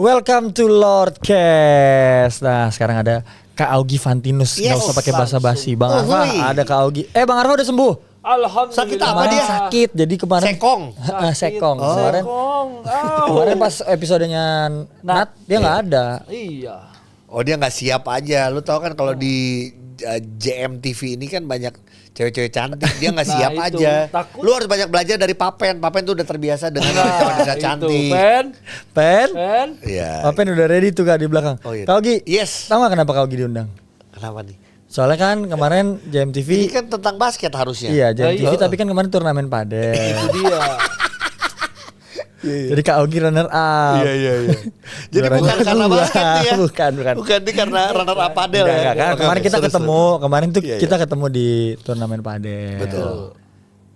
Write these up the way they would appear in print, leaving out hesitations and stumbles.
Welcome to Lordcast. Nah, sekarang ada Kak Augie Fantinus. Gak usah pakai basa-basi. Bang Arfa, ada Kak Augie. Bang Arfa udah sembuh. Alhamdulillah. Sakit apa dia? Sakit. Jadi kemarin Sekong. Sekong. Sekong. Kemarin pas episodenya Nat dia nggak ada. Iya. Oh, dia nggak siap aja. Lu tahu kan kalau di JMTV ini kan banyak cewek-cewek cantik, dia nggak siap itu, aja. takut. Lu harus banyak belajar dari Papen. Papen tuh udah terbiasa dengan wanita cantik. Pen. Iya. Papen udah ready tuh Kak di belakang. Oh, iya. Kak Augie. Yes. Tahu nggak kenapa Kak Augie diundang? Kenapa nih? Soalnya kan kemarin JMTV. Ini kan tentang basket harusnya. Iya JMTV Iya. tapi kan kemarin turnamen padel. Itu dia. Jadi Kak Augie runner up. Iya. Jadi Juaranya bukan karena gua. basket nih ya. Bukan. Bukan ini karena runner up padel ya. Enggak, kan Oke, kemarin kita sorry, ketemu, sorry. kemarin tuh Iya, kita iya. ketemu di turnamen padel. Betul.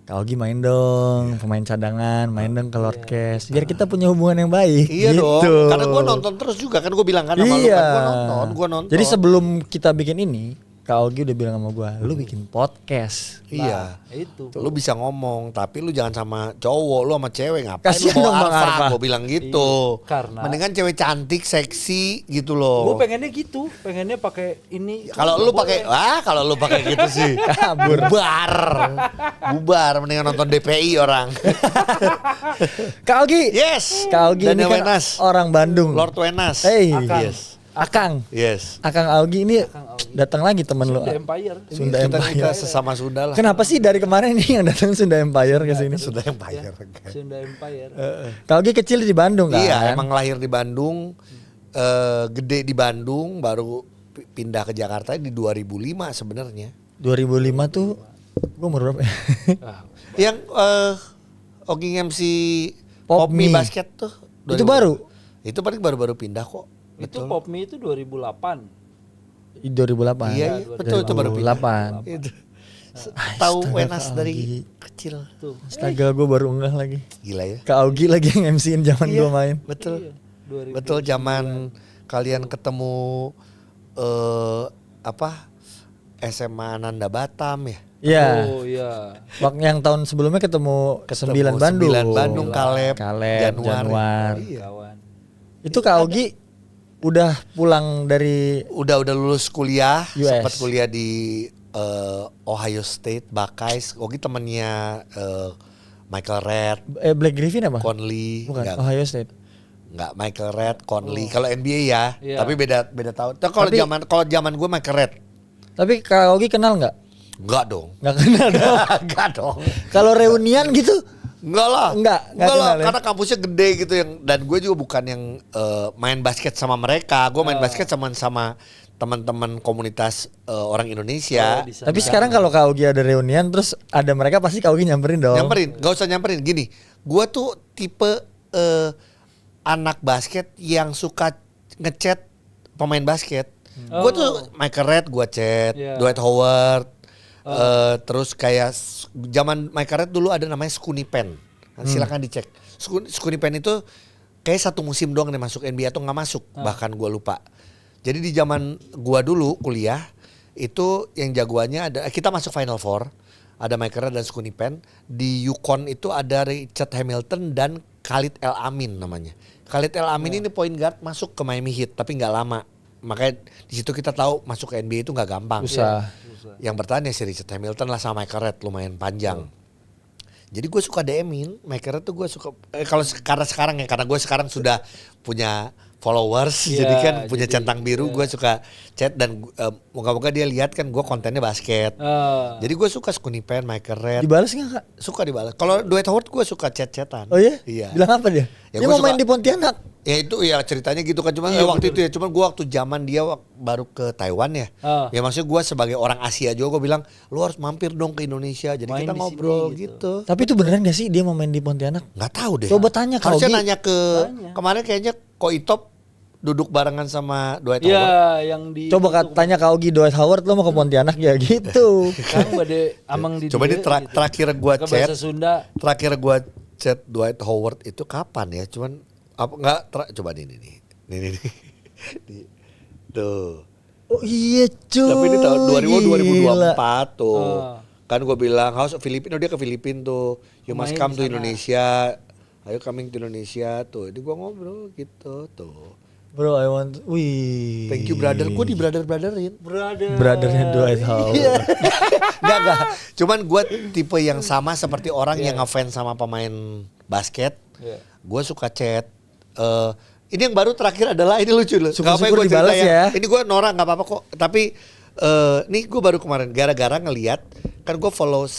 Kak Augie main dong, pemain cadangan, main dong ke Lordcast. Biar kita punya hubungan yang baik. Iya gitu. dong. Karena gue nonton terus juga kan, gue bilang kan sama lu Iya. kan gue nonton. Jadi sebelum kita bikin ini, Kak Augie udah bilang sama gua, lu bikin podcast. Iya. Itu. Lu bisa ngomong, tapi lu jangan sama cowok, lu sama cewek ngapain Kasian lu dong, bawa Bang Arfa, Arfa. gue bilang gitu. Iya, karena- mendingan cewek cantik, seksi gitu loh. Gue pengennya gitu, pengennya pakai ini. Kalau lu pakai, kalau lu pakai gitu sih, Kabur. bubar, mendingan nonton DPI orang. Kak Augie. Yes. Kak Augie ini Daniel kan Wenas. orang Bandung. Lord Wenas. Hey. Akang. Yes. Akang. Yes. Akang Augie ini Augie. datang lagi temen lu. Sunda Empire. Sunda kita, Empire. kita sesama Sunda lah. Kenapa sih dari kemarin ini yang datang Sunda Empire ke sini? Sunda yang bayar. Sunda Empire. Kak Augie kecil di Bandung kan? Iya, emang lahir di Bandung, gede di Bandung, baru pindah ke Jakarta di 2005 sebenarnya. 2005 tuh gue umur berapa ya? Ah, Yang Oging MC Pop Pop Me Me. Basket tuh. Itu baru? Itu paling baru-baru pindah kok. itu Pop Me itu 2008. Di 2008. Iya, betul itu baru pindah. 2008. Itu. Tahu Astaga, Wenas Kak dari Augie. kecil. Tuh. Astaga gue baru unggah lagi. Gila ya. Kak Augie lagi yang MC-in zaman Iya, gue main. Betul. Iya, 2009. Betul zaman kalian ketemu SMA Nanda Batam ya. Iya. Oh iya. Waktu yang tahun sebelumnya ketemu 9 Bandung. 9 Bandung, Kaleb, Januar. Januar. Iya. Kawan. Itu Kak Augie udah pulang dari Udah lulus kuliah, US. sempat kuliah di Ohio State, Buckeyes. Ogi temennya Michael Redd, Black Griffin apa? Conley, Bukan, enggak, Ohio State. enggak Michael Redd, Conley. Kalau NBA ya, Iya. tapi beda tahun. Kalau Tapi- zaman gue Michael Redd, Tapi Kak Augie kenal nggak? enggak dong, Nggak kenal dong. enggak dong, Kalau reunian gitu? enggak lah, Enggak lah, kenal ya? karena kampusnya gede gitu dan gue juga bukan yang main basket sama mereka, gue main basket sama teman-teman komunitas orang Indonesia. Oh, di sana. Tapi sekarang kalau Kak Augie ada reunian terus ada mereka pasti Kak Augie nyamperin dong. Nyamperin, gak usah nyamperin. Gini, gue tuh tipe anak basket yang suka ngechat pemain basket. Gue tuh Michael Redd gue chat, Iya. Dwight Howard, terus kayak zaman Michael Redd dulu ada namanya Scooney Pen. Silakan dicek. Scooney Pen itu kayak satu musim doang nih masuk NBA atau nggak masuk, bahkan gue lupa. Jadi di zaman gue dulu kuliah itu yang jagoannya ada, kita masuk Final Four. Ada Michael Redd dan Scooney Pen. Di Yukon itu ada Richard Hamilton dan Khalid El Amin namanya. Khalid El Amin ini point guard masuk ke Miami Heat tapi nggak lama. Makanya di situ kita tahu masuk ke NBA itu nggak gampang. Susah. Yang bertahan ya si Richard Hamilton lah sama Michael Redd lumayan panjang. Jadi gue suka DM-in Michael Redd tuh gue suka kalau karena sekarang ya karena gue sekarang sudah punya followers Iya, jadi kan punya jadi, centang biru gue suka chat dan moga-moga dia lihat kan gue kontennya basket. Jadi gue suka Scooney Pen, Michael Redd, Dibalas nggak Kak? suka dibalas. Kalau Dwight Howard gue suka chat-chatan. Oh iya? Iya. Bilang apa dia? Ya, Dia gua mau main suka- di Pontianak. Ya itu ya ceritanya gitu kan cuman Iya, waktu betul. itu ya cuman gue waktu zaman dia baru ke Taiwan ya. Ya maksudnya gue sebagai orang Asia juga gue bilang lu harus mampir dong ke Indonesia jadi Main kita di sini ngobrol gitu. gitu. Tapi itu beneran gak sih dia mau main di Pontianak? Nggak tahu deh. Coba tanya Kak Harusnya Augie. nanya ke Tanya. kemarin kayaknya Ko Itop duduk barengan sama Dwight Howard. Iya, yang di Coba tanya Kak Augie, Dwight Howard lo mau ke Pontianak ya gitu. Kan bade amang di Coba ini dia gitu. terakhir gue Ke chat. bahasa Sunda. Terakhir gue chat Dwight Howard itu kapan ya? Cuman apa nggak? Coba nih. Nih. Tuh. Oh iya cuy. Tapi ini tahun 2024 Gila. tuh. Kan gue bilang House of Filipino dia ke Filipina tuh. You must Main come di to sana. Indonesia. Ayo coming to Indonesia tuh. Ini gua ngobrol gitu tuh. Bro, I want. Wih. Thank you brother. Gua di brother-brotherin. Brothernya Dwight Howard. Iya. Enggak. Cuman gue tipe yang sama seperti orang yang ngefans sama pemain basket. Gue suka chat. Ini yang baru terakhir adalah ini lucu loh. Syukur-syukur Gak apa-apa dibalas ya. Ini gue norak nggak apa-apa kok. Tapi ini gue baru kemarin gara-gara ngelihat kan gue follow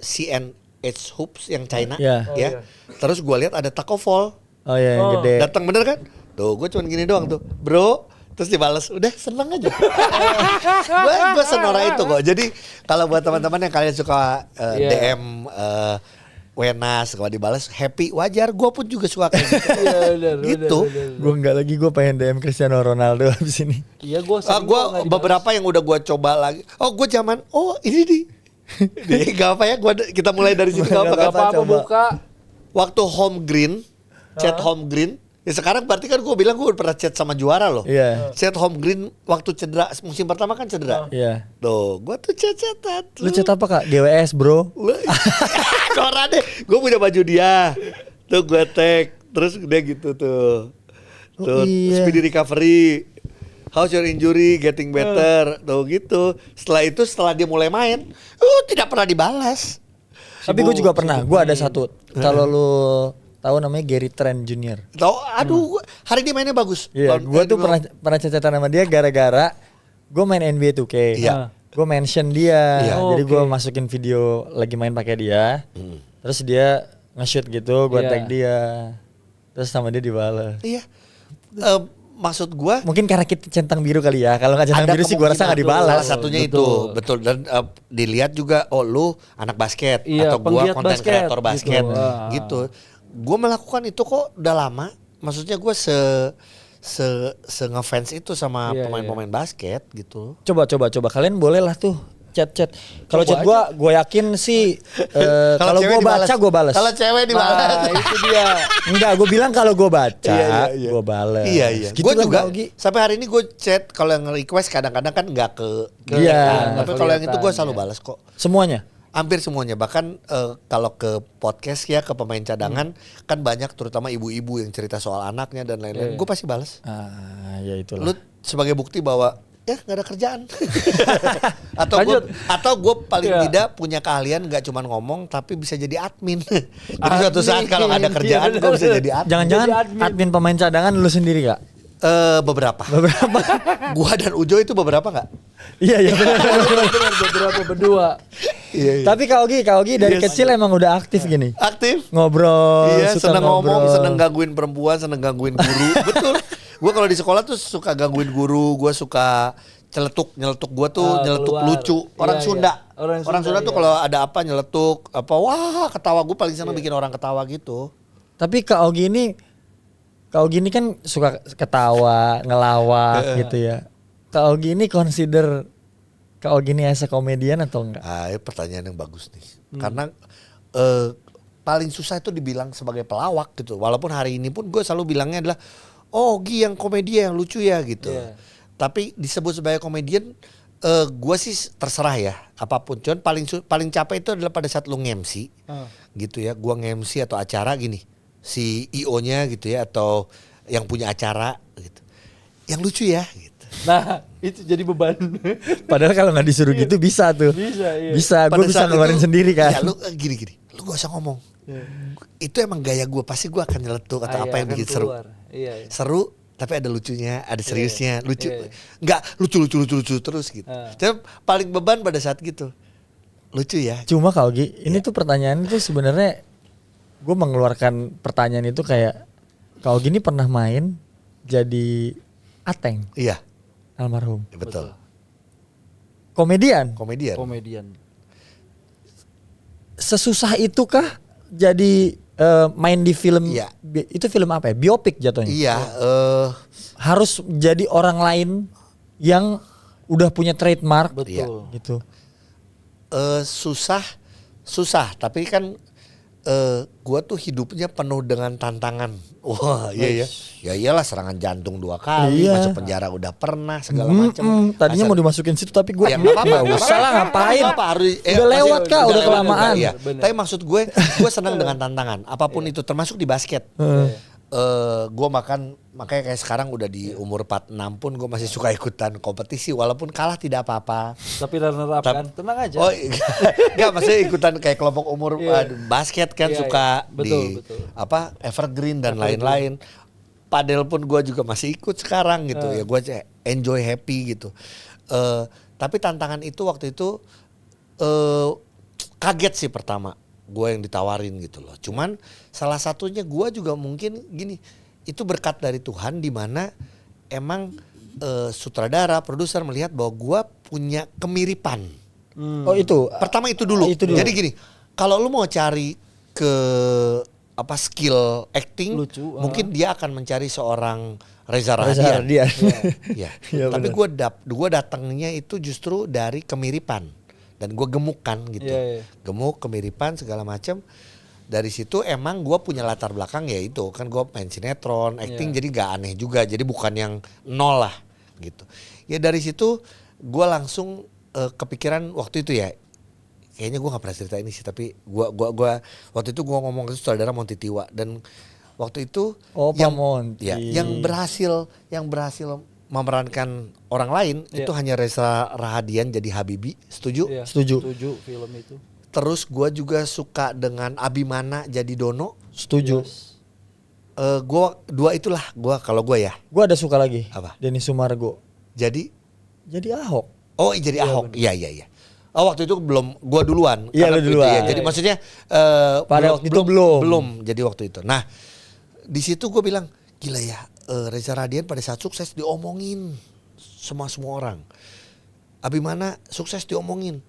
CNH Hoops yang China ya. Terus gue lihat ada Taco Fall. Oh iya, yang gede. Datang bener kan? Tuh gue cuman gini doang tuh. Bro, terus dibales, udah seneng aja. gue senora itu kok. Jadi kalau buat teman-teman yang kalian suka DM Wenas, kalau dibalas happy, wajar. Gue pun juga suka kayak gitu. Gitu. Gue enggak lagi, gue pengen DM Cristiano Ronaldo abis ini. Iya gue Beberapa yang udah gue coba lagi. Oh gue zaman, ini nih. Gak apa ya, kita mulai dari situ. Gak apa-apa. buka. Waktu home green, chat home green. Ya sekarang berarti kan gue bilang gue pernah chat sama juara loh. Iya. Chat home green waktu cedera, musim pertama kan cedera. Iya. Tuh, gue tuh chat-chatan. Lu chat apa kak? GWS bro. Norak deh, gue punya baju dia. Tuh gue tag, terus dia gitu tuh. Tuh, speedy recovery. How's your injury? Getting better. Tuh gitu. Setelah dia mulai main, tidak pernah dibalas. Tapi gue juga pernah. Gue ada satu. Kalau lu tahu namanya Gary Trent Jr. Tahu, aduh, hari ini mainnya bagus. Iya, gue tuh pernah chat-chatan sama dia gara-gara gue main NBA 2K. Iya. Gue mention dia, Iya. jadi gue masukin video lagi main pakai dia. Terus dia nge-shoot gitu, gue tag dia. Terus sama dia dibalas. Iya. Maksud gue Mungkin karena kita centang biru kali ya. Kalau nggak centang biru sih gue rasa nggak dibalas. Salah satunya betul. Dan dilihat juga, lu anak basket atau gue konten kreator basket gitu. Gue melakukan itu kok udah lama. Maksudnya gue se ngefans itu sama pemain-pemain basket gitu. Coba kalian boleh lah tuh chat. Kalau chat gue yakin sih kalau gue baca gue balas. Kalau cewek dibalas. Itu dia. Enggak, gue bilang kalau gue baca gue balas. Iya. Gitu Gue lah, juga Gaugi. sampai hari ini gue chat kalau yang request kadang-kadang kan nggak ke Iya. tapi kalau yang itu gue selalu balas kok. Semuanya. Hampir semuanya, bahkan kalau ke podcast ya, ke pemain cadangan kan banyak terutama ibu-ibu yang cerita soal anaknya dan lain-lain. Gue pasti balas. Ya itulah. Lu sebagai bukti bahwa ya nggak ada kerjaan. atau gue paling tidak punya keahlian nggak cuma ngomong tapi bisa jadi admin. Jadi suatu saat kalau nggak ada kerjaan gue bisa jadi admin. Jangan-jangan admin pemain cadangan lu sendiri kak? Beberapa. Gua dan Ujo itu beberapa nggak? Iya benar. Beberapa berdua. Iya. Tapi Kak Ogi dari kecil emang udah aktif gini. Aktif. Ngobrol. Iya, suka seneng ngomong, ngobrol. seneng gangguin perempuan, seneng gangguin guru. Betul. Gua kalau di sekolah tuh suka gangguin guru, gua suka nyeletuk gua tuh nyeletuk keluar. lucu. Orang Iya, Sunda. iya. Orang Sunda tuh iya. kalau ada apa nyeletuk, apa wah ketawa, gua paling seneng bikin orang ketawa gitu. Tapi Kak Ogi ini kan suka ketawa, ngelawak gitu ya. Kak Ogi ini consider Kak Ogi ini as a comedian atau enggak? Ini pertanyaan yang bagus nih. Karena paling susah itu dibilang sebagai pelawak gitu. Walaupun hari ini pun gue selalu bilangnya adalah Ogi yang komedian yang lucu ya gitu. Tapi disebut sebagai komedian gue sih terserah ya apapun. Cuman paling capek itu adalah pada saat lu nge-MC gitu ya. Gue nge-MC atau acara gini. Si IO-nya gitu ya atau yang punya acara gitu. Yang lucu ya gitu. Nah itu jadi beban. Padahal kalau nggak disuruh gitu bisa tuh. Bisa, gue bisa ngeluarin sendiri kan. Ya lu gini. Lu gak usah ngomong. Itu emang gaya gue. Pasti gue akan nyeletuk atau apa yang bikin seru. Iya. Seru tapi ada lucunya, ada seriusnya, lucu. Enggak lucu terus gitu. Jadi paling beban pada saat gitu. Lucu ya. Cuma Kak Ogi, ini tuh pertanyaan itu sebenarnya gue mengeluarkan pertanyaan itu kayak Kak Ogi ini pernah main jadi Ateng Iya. almarhum. Betul. Komedian. Sesusah itukah jadi main di film? Iya. Itu film apa ya? Biopik jatuhnya. Iya. Harus jadi orang lain yang udah punya trademark. Betul. Gitu. Susah. Tapi kan gue tuh hidupnya penuh dengan tantangan. Wah iya ya. Ya iyalah serangan jantung 2 kali, Iya. masuk penjara udah pernah segala macam. Tadinya mau dimasukin situ tapi gue Ya, nggak apa-apa, nggak usah lah ngapain. Nggak apa-apa, harus, Udah lewat masih- Kak, udah lewat kelamaan. juga, iya. Bener. Tapi maksud gue senang dengan tantangan. Apapun itu, termasuk di basket. Gue makanya kayak sekarang udah di umur 46 pun gue masih suka ikutan kompetisi walaupun kalah tidak apa-apa. Tapi runner up kan, tenang aja. Oh enggak, maksudnya ikutan kayak kelompok umur basket kan Iya, suka iya. Betul, di betul. apa Evergreen dan lain-lain. Padel pun gue juga masih ikut sekarang gitu ya, gue enjoy happy gitu. Tapi tantangan itu waktu itu kaget sih pertama gue yang ditawarin gitu loh. Cuman salah satunya gue juga mungkin gini, itu berkat dari Tuhan di mana emang sutradara, produser melihat bahwa gue punya kemiripan. Oh itu. Pertama itu dulu. Itu dulu. Jadi gini, kalau lu mau cari ke apa skill acting, Lucu, mungkin dia akan mencari seorang Reza Reza Rahadian. Rahadian. Ya. Iya, Tapi bener. gue datangnya itu justru dari kemiripan dan gue gemuk kan gitu. Iya, iya. Gemuk, kemiripan segala macam. Dari situ emang gue punya latar belakang ya itu kan gue main sinetron, acting Iya. jadi gak aneh juga. Jadi bukan yang nol lah gitu. Ya dari situ gue langsung kepikiran waktu itu ya. Kayaknya gue gak pernah cerita ini sih, tapi gua waktu itu gue ngomong ke sutradara Monty Tiwa dan waktu itu Oh, Pak Monty. ya, yang berhasil memerankan orang lain Iya. itu hanya Reza Rahadian jadi Habibie, setuju? Iya, Setuju. Setuju film itu. Terus gue juga suka dengan Abimana jadi Dono. Setuju. Yes. Gua dua itulah kalau gue ya. Gue ada suka lagi. Apa? Denny Sumargo. Jadi Ahok. oh jadi Iya, Ahok. Iya. Oh waktu itu belum, gue duluan. Iya, Karena lu duluan. ya, jadi maksudnya Pada waktu itu belum. Belum. Jadi waktu itu. Nah di situ gue bilang gila ya, Reza Radian pada saat sukses diomongin semua orang. Abimana sukses diomongin.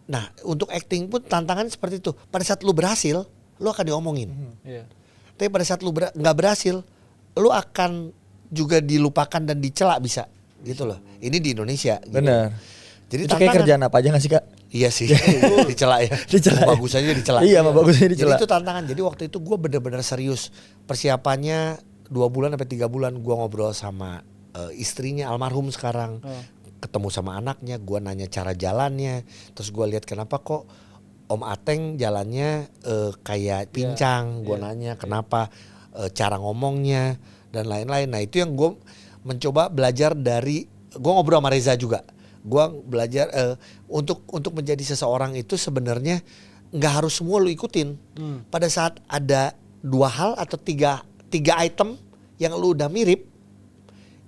Nah untuk acting pun tantangan seperti itu. Pada saat lu berhasil, lu akan diomongin. Iya. Tapi pada saat lu nggak berhasil, lu akan juga dilupakan dan dicela bisa. Gitu loh. Ini di Indonesia. Gitu. Bener. Jadi Itu kayak kerjaan apa aja gak sih Kak? Iya sih, dicela ya. Dicela Mau ya. bagus aja dicela. Iya, mau bagus aja dicela. Jadi itu tantangan. Jadi waktu itu gue bener-bener serius. Persiapannya 2 bulan sampai 3 bulan gue ngobrol sama istrinya almarhum sekarang. Ketemu sama anaknya, gue nanya cara jalannya. Terus gue lihat kenapa kok Om Ateng jalannya kayak pincang. Gue nanya kenapa cara ngomongnya dan lain-lain. Nah itu yang gue mencoba belajar dari, gue ngobrol sama Reza juga. Gue belajar untuk menjadi seseorang itu sebenarnya nggak harus semua lu ikutin. Pada saat ada 2 hal atau tiga item yang lu udah mirip,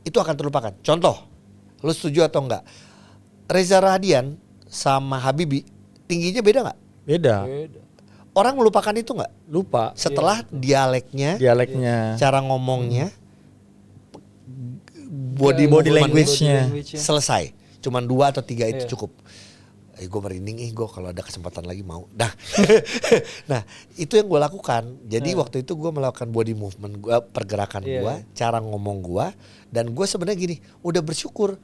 itu akan terlupakan. Contoh, lu setuju atau enggak? Reza Rahadian sama Habibie tingginya beda nggak? Beda. Beda. Orang melupakan itu nggak? Lupa. Setelah dialeknya, Dialeknya. cara ngomongnya, body Body movement language-nya. selesai. Cuman 2 atau 3 itu Iya. cukup. Gue merinding gue kalau ada kesempatan lagi mau. Nah, nah itu yang gue lakukan. Jadi waktu itu gue melakukan body movement gue, pergerakan Iya, gue, iya. cara ngomong gue, dan gue sebenarnya gini, udah bersyukur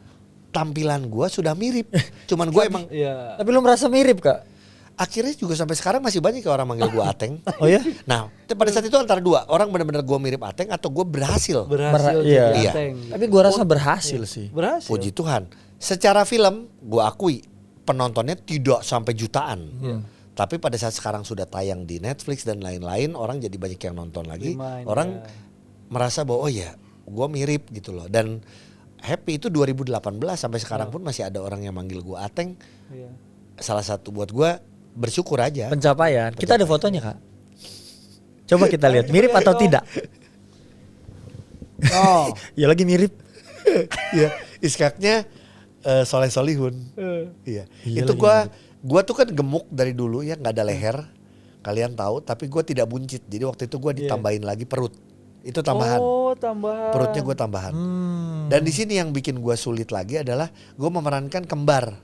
tampilan gue sudah mirip. Cuman gue emang Iya. Tapi lu merasa mirip Kak? akhirnya juga sampai sekarang masih banyak orang manggil gue Ateng. Oh ya? Nah, pada saat itu antara 2, orang benar-benar gue mirip Ateng atau gue berhasil. Berhasil Iya. jadi Iya. Ateng. Tapi gua rasa berhasil sih. Berhasil. Puji Tuhan. Secara film, gue akui penontonnya tidak sampai jutaan. Tapi pada saat sekarang sudah tayang di Netflix dan lain-lain, orang jadi banyak yang nonton lagi. Remind, Orang ya. merasa bahwa oh ya, gue mirip gitu loh. Dan happy itu 2018 sampai sekarang pun masih ada orang yang manggil gue Ateng. Iya. Salah satu buat gue bersyukur aja. Pencapaian. Kita ada fotonya Kak. Coba kita lihat mirip atau tidak. Oh. Ya lagi mirip. Iya, iskaknya Soleh Solihun. Iya. Iya Itu lagi gua tuh kan gemuk dari dulu ya, nggak ada leher. Kalian tahu, tapi gua tidak buncit. Jadi waktu itu gua ditambahin lagi perut. Itu tambahan. Oh, tambahan. Perutnya gue tambahan. Dan di sini yang bikin gua sulit lagi adalah gua memerankan kembar.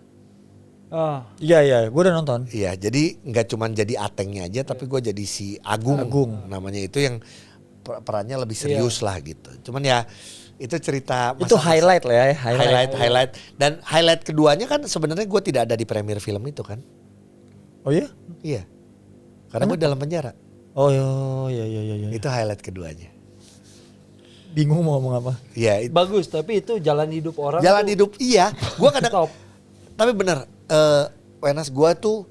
Ah. Iya, gua udah nonton. Iya, jadi nggak cuman jadi Atengnya aja, tapi gua jadi si Agung. Namanya itu yang perannya lebih serius lah gitu. Cuman ya itu cerita Itu masa-masa. highlight lah ya, highlight. Dan highlight keduanya kan sebenarnya gue tidak ada di premier film itu kan. Oh iya? Iya. Karena gue dalam penjara. Oh iya. Itu highlight keduanya. Bingung mau ngomong apa. Ya, Bagus, tapi itu jalan hidup orang. jalan tuh hidup iya. Gua kadang top. tapi bener Wenas gua tuh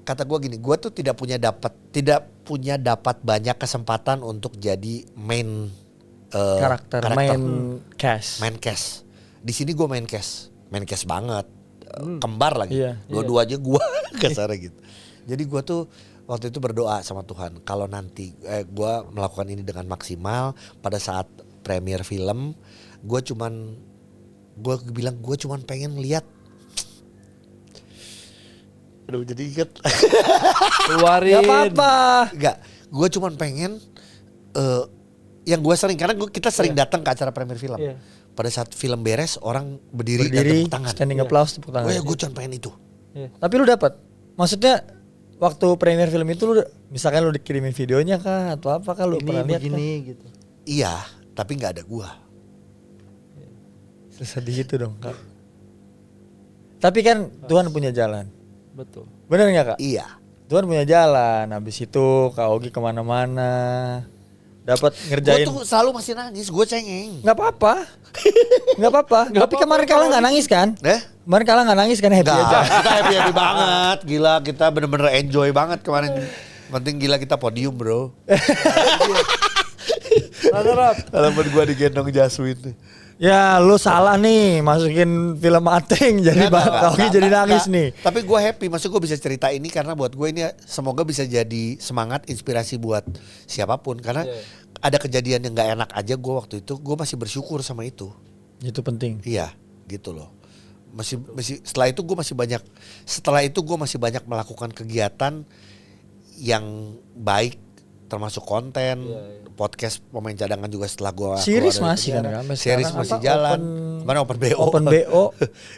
kata gua gini, gua tuh tidak punya dapat banyak kesempatan untuk jadi main Karakter, main cast. main cast. Di sini gua main cast banget. Kembar lagi. Iya. Dua-duanya gua kasarnya gitu. Jadi gua tuh waktu itu berdoa sama Tuhan, kalau nanti gua melakukan ini dengan maksimal pada saat premier film, gue bilang gue cuman pengen lihat. Aduh jadi inget. Keluarin. Gak apa-apa. Enggak, gue cuman pengen yang gue sering, karena kita sering datang ke acara premier film. Iya. Pada saat film beres orang berdiri dan tepuk tangan. standing applause, tepuk tangan. Oh ya gue cuman pengen itu. Iya. Tapi lu dapat. Maksudnya waktu premier film itu lu misalkan lu dikirimin videonya kah atau apa kah lu Ini pernah lihat begini kah? gitu. Iya, tapi nggak ada gua. Sedih itu dong, Kak. Tapi kan Tuhan punya jalan. Betul. Bener nggak, Kak? Iya. Tuhan punya jalan. Habis itu Kak Ogi kemana-mana. Dapat Gue ngerjain. tuh selalu masih nangis, gue cengeng. Nggak apa-apa. Nggak apa-apa. Tapi kemarin kalah nggak nangis kan? Kemarin kalah nggak nangis kan, happy Nggak, aja. kita happy banget. Gila, kita bener-bener enjoy banget kemarin. Penting gila kita podium bro. Walaupun gue digendong Jaswin. Ya lu salah nih masukin film Ating jadi Kak Ogi jadi nangis nih. Tapi gue happy, maksud gue bisa cerita ini karena buat gue ini semoga bisa jadi semangat, inspirasi buat siapapun. Karena ada kejadian yang gak enak aja gue waktu itu, gue masih bersyukur sama itu. Itu penting. Iya, gitu loh. Masih setelah itu gue masih banyak melakukan kegiatan yang baik, termasuk konten, podcast pemain cadangan juga setelah gue Series masih kan? Series masih jalan. Kemarin Open BO. Open BO.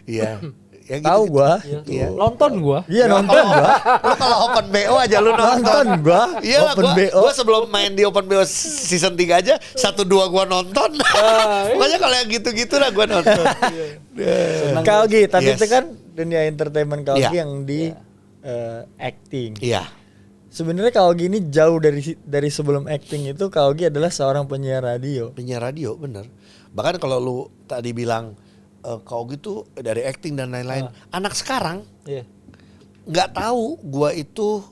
Iya. Ya gitu, Tahu gua. Iya. Nonton gua. Iya nonton gua. Lu kalau Open BO aja lu Nonton gua. Iya lah, Open BO. gua sebelum main di Open BO season 3 aja 1-2 gua nonton. Makanya kalau yang gitu-gitu lah gua nonton. Kak Ogi, tapi Yes. itu kan dunia entertainment Kak Ogi Iya. yang di acting. Iya. Sebenarnya Kak Ogi ini jauh dari sebelum acting itu Kak Ogi adalah seorang penyiar radio. Penyiar radio bener. Bahkan kalau lu tadi bilang Kak Ogi tuh dari acting dan lain-lain. Anak sekarang Iya. nggak tahu gua itu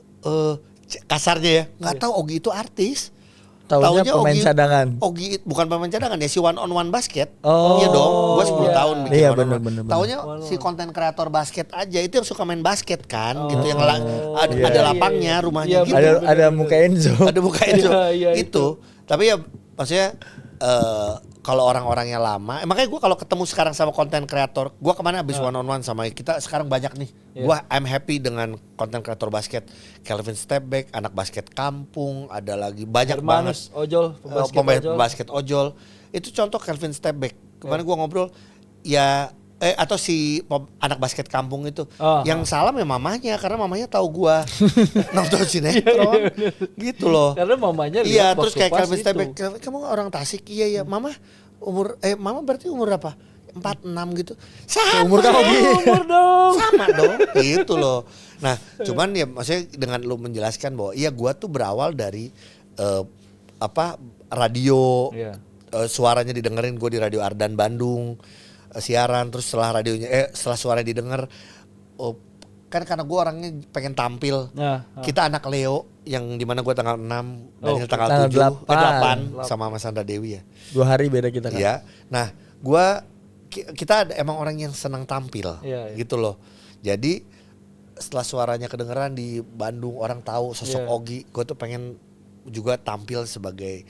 kasarnya ya, nggak tahu Ogi itu artis. Taunya pemain Ogi, cadangan. Ogi bukan pemain cadangan ya, si One on One Basket. Oh. Iya dong, gua 10 tahun bikin Iya, One on One. bener. Taunya si konten kreator basket aja itu yang suka main basket kan, gitu yang ada Iya. lapangnya rumahnya Iya, gitu. Ada muka Enzo. Ada muka itu. Iya, itu. Tapi ya maksudnya kalau orang-orangnya lama, makanya gue kalau ketemu sekarang sama konten kreator, gue kemana abis one on one sama kita sekarang banyak nih. Gue I'm happy dengan konten kreator basket, Kelvin Stepback, anak basket kampung, ada lagi banyak Hermanus banget. Ojol, Pemain basket ojol. Itu contoh Kelvin Stepback. Kemarin gue ngobrol, ya atau si anak basket kampung itu yang salah ya mamanya karena mamanya tahu gua nonton sinetron gitu loh. Karena mamanya iya lihat terus waktu kayak pas Kelvin itu. Stepback, kamu orang Tasik? Iya mama mama berarti umur berapa? 46 gitu. Sama Umur kamu gitu. Umur dong. sama dong gitu loh. Nah cuman ya maksudnya dengan lu menjelaskan bahwa iya gua tuh berawal dari radio. Iya. Suaranya didengerin gue di Radio Ardan Bandung, siaran, terus setelah suara didengar, kan karena gue orangnya pengen tampil. Kita anak Leo yang dimana gue tanggal 6, Daniel tanggal 7, 8 sama Mas Sandra Dewi ya. 2 hari beda kita kan. Iya. Nah, kita emang orang yang senang tampil, gitu loh. Jadi setelah suaranya kedengeran di Bandung, orang tahu sosok Ogi, gue tuh pengen juga tampil sebagai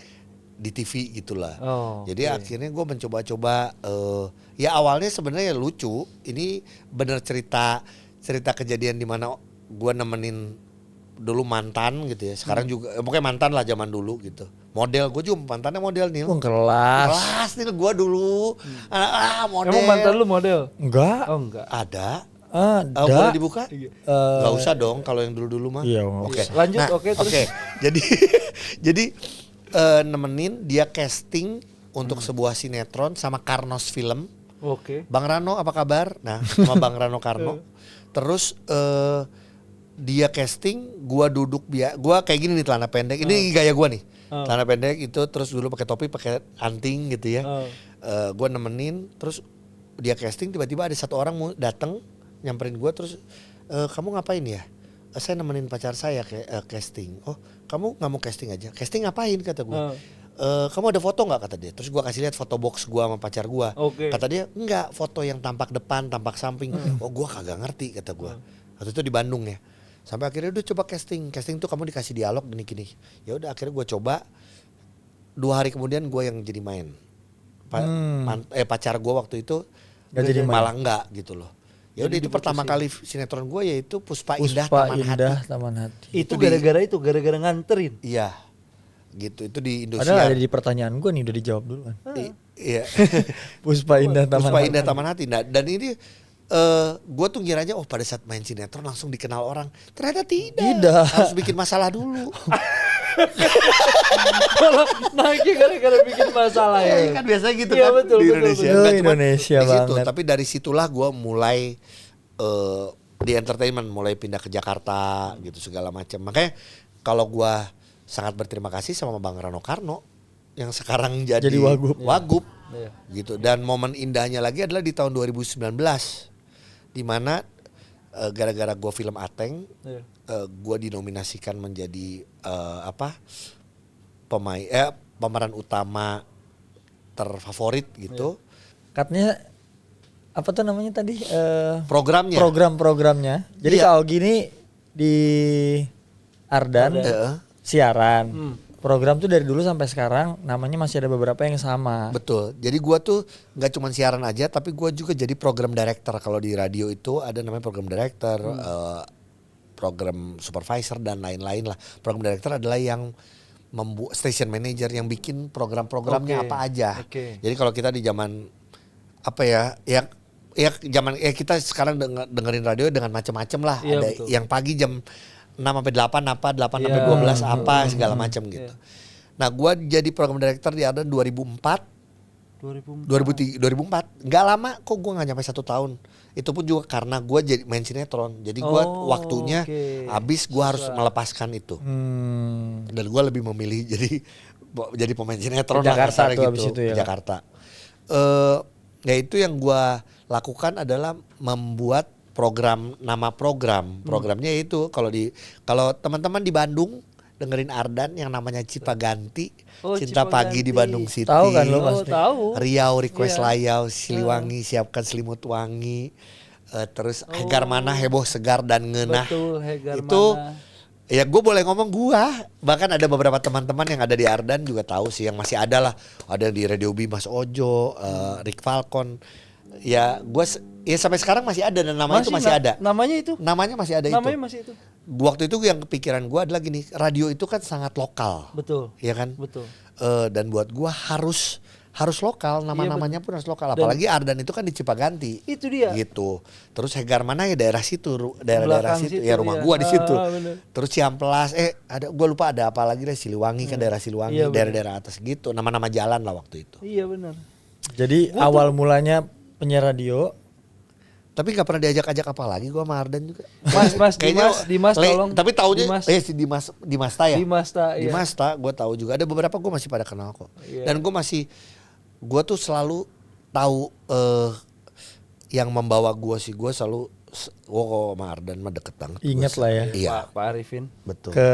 di TV gitulah. Jadi akhirnya gue mencoba-coba. Ya awalnya sebenarnya lucu. Ini bener cerita kejadian di mana gue nemenin dulu mantan gitu ya. Sekarang juga pokoknya mantan lah zaman dulu gitu. Model gue juga mantannya model nih. Kelas nih gue dulu. Model. Emang mantan lu model? Enggak. Oh enggak. Ada. Ada. Boleh dibuka? Gak usah dong kalau yang dulu-dulu mah. Iya. Oke. Lanjut, terus. Oke. Jadi nemenin dia casting untuk sebuah sinetron sama Karnos Film. Oke. Bang Rano apa kabar? Nah, sama Bang Rano Karno. Terus dia casting, gua duduk gua kayak gini nih celana pendek. Ini gaya gua nih. Celana pendek itu terus dulu pakai topi, pakai anting gitu ya. Gua nemenin terus dia casting, tiba-tiba ada satu orang mau datang nyamperin gua terus kamu ngapain ya? Saya nemenin pacar saya casting. Oh, kamu nggak mau casting aja? Casting ngapain kata gua? Kamu ada foto nggak kata dia? Terus gua kasih lihat foto box gua sama pacar gua. Kata dia enggak, foto yang tampak depan, tampak samping. Oh, gua kagak ngerti kata gua. Waktu itu di Bandung ya. Sampai akhirnya udah coba casting tuh kamu dikasih dialog gini-gini. Ya udah akhirnya gue coba. 2 hari kemudian gue yang jadi main. Pacar gue waktu itu Gak jadi malah enggak gitu loh. Ya udah itu pertama kali sinetron gue yaitu Puspa Indah Taman Hati. Itu gara-gara nganterin. Iya. Gitu itu di Indosiar. Padahal ada di pertanyaan gue nih udah dijawab dulu kan. Iya. Puspa Indah Taman Hati. Nah, dan ini gue tuh ngiranya pada saat main sinetron langsung dikenal orang. Ternyata tidak. Harus bikin masalah dulu. Kalau naiknya gara-gara bikin masalah ya. Kan biasanya gitu Iya, kan betul, di betul, Indonesia. betul. Nggak cuma Indonesia di situ, banget. tapi dari situlah gue mulai di entertainment, mulai pindah ke Jakarta gitu segala macam. Makanya kalau gue sangat berterima kasih sama Bang Rano Karno yang sekarang jadi wagub Iya. gitu. Dan momen indahnya lagi adalah di tahun 2019 di mana gara-gara gue film Ateng, gue dinominasikan menjadi pemeran utama terfavorit gitu. Katanya apa tuh namanya tadi? Programnya. Program-programnya. Jadi Iya. kalau gini di Ardan siaran. Program tuh dari dulu sampai sekarang namanya masih ada beberapa yang sama. Betul. Jadi gua tuh nggak cuma siaran aja, tapi gua juga jadi program director. Kalau di radio itu ada namanya program director, program supervisor dan lain-lain lah. Program director adalah yang membuat station manager yang bikin program-programnya apa aja. Jadi kalau kita di zaman zaman kita sekarang dengerin radio dengan macam-macam lah. Iya, Ada betul. yang pagi jam 6 sampai 8 apa, 8 sampai 12 apa segala macam gitu. Nah, gua jadi program director di Ardan 2004. 2004. Nggak lama kok, gua nggak nyampe 1 tahun. Itu pun juga karena gua jadi main sinetron. Jadi gua waktunya habis, gua harus melepaskan itu. Dan gua lebih memilih jadi pemain sinetron Jakarta lah, tuh habis itu ya. Jakarta. Ya itu yang gua lakukan adalah membuat programnya itu kalau teman-teman di Bandung dengerin Ardan yang namanya Cipaganti, Cinta Pagi di Bandung City. Tahu kan lo pasti. Tahu. Riau Request Layau, Siliwangi Siapkan Selimut Wangi, terus Hegar Mana Heboh Segar dan Ngeunah. Betul, Hegar Itu Mana. ya gue boleh ngomong bahkan ada beberapa teman-teman yang ada di Ardan juga tahu sih, yang masih ada lah, ada di Radio B Mas Ojo, Rick Falcon. Ya gue sampai sekarang masih ada dan namanya itu masih ada. Namanya masih ada. Masih itu. Waktu itu yang kepikiran gue adalah gini, radio itu kan sangat lokal. Betul. Iya kan? Betul. Dan buat gue harus lokal, namanya pun harus lokal. Apalagi Ardan itu kan di Cipaganti. Itu dia. Gitu. Terus Hegar Mana ya daerah situ, daerah situ. Ya rumah ya. gua di situ. Bener. Terus Ciamplas, gua lupa ada apa lagi deh, Siliwangi kan daerah Siliwangi, Iya, daerah-daerah atas gitu. Nama-nama jalan lah waktu itu. Iya benar. Jadi awal mulanya penyiar radio. Tapi nggak pernah diajak-ajak apa lagi gua sama Ardan juga. Mas Dimas tolong. Tapi taunya si Dimasta ya. Dimasta, iya. Dimasta gua tahu juga. Ada beberapa gua masih pada kenal kok. Iya. Dan gua tuh selalu tahu yang membawa gua selalu sama Ardan mah deket banget. Ingat lah ya. Iya. Pak Arifin. Betul. Ke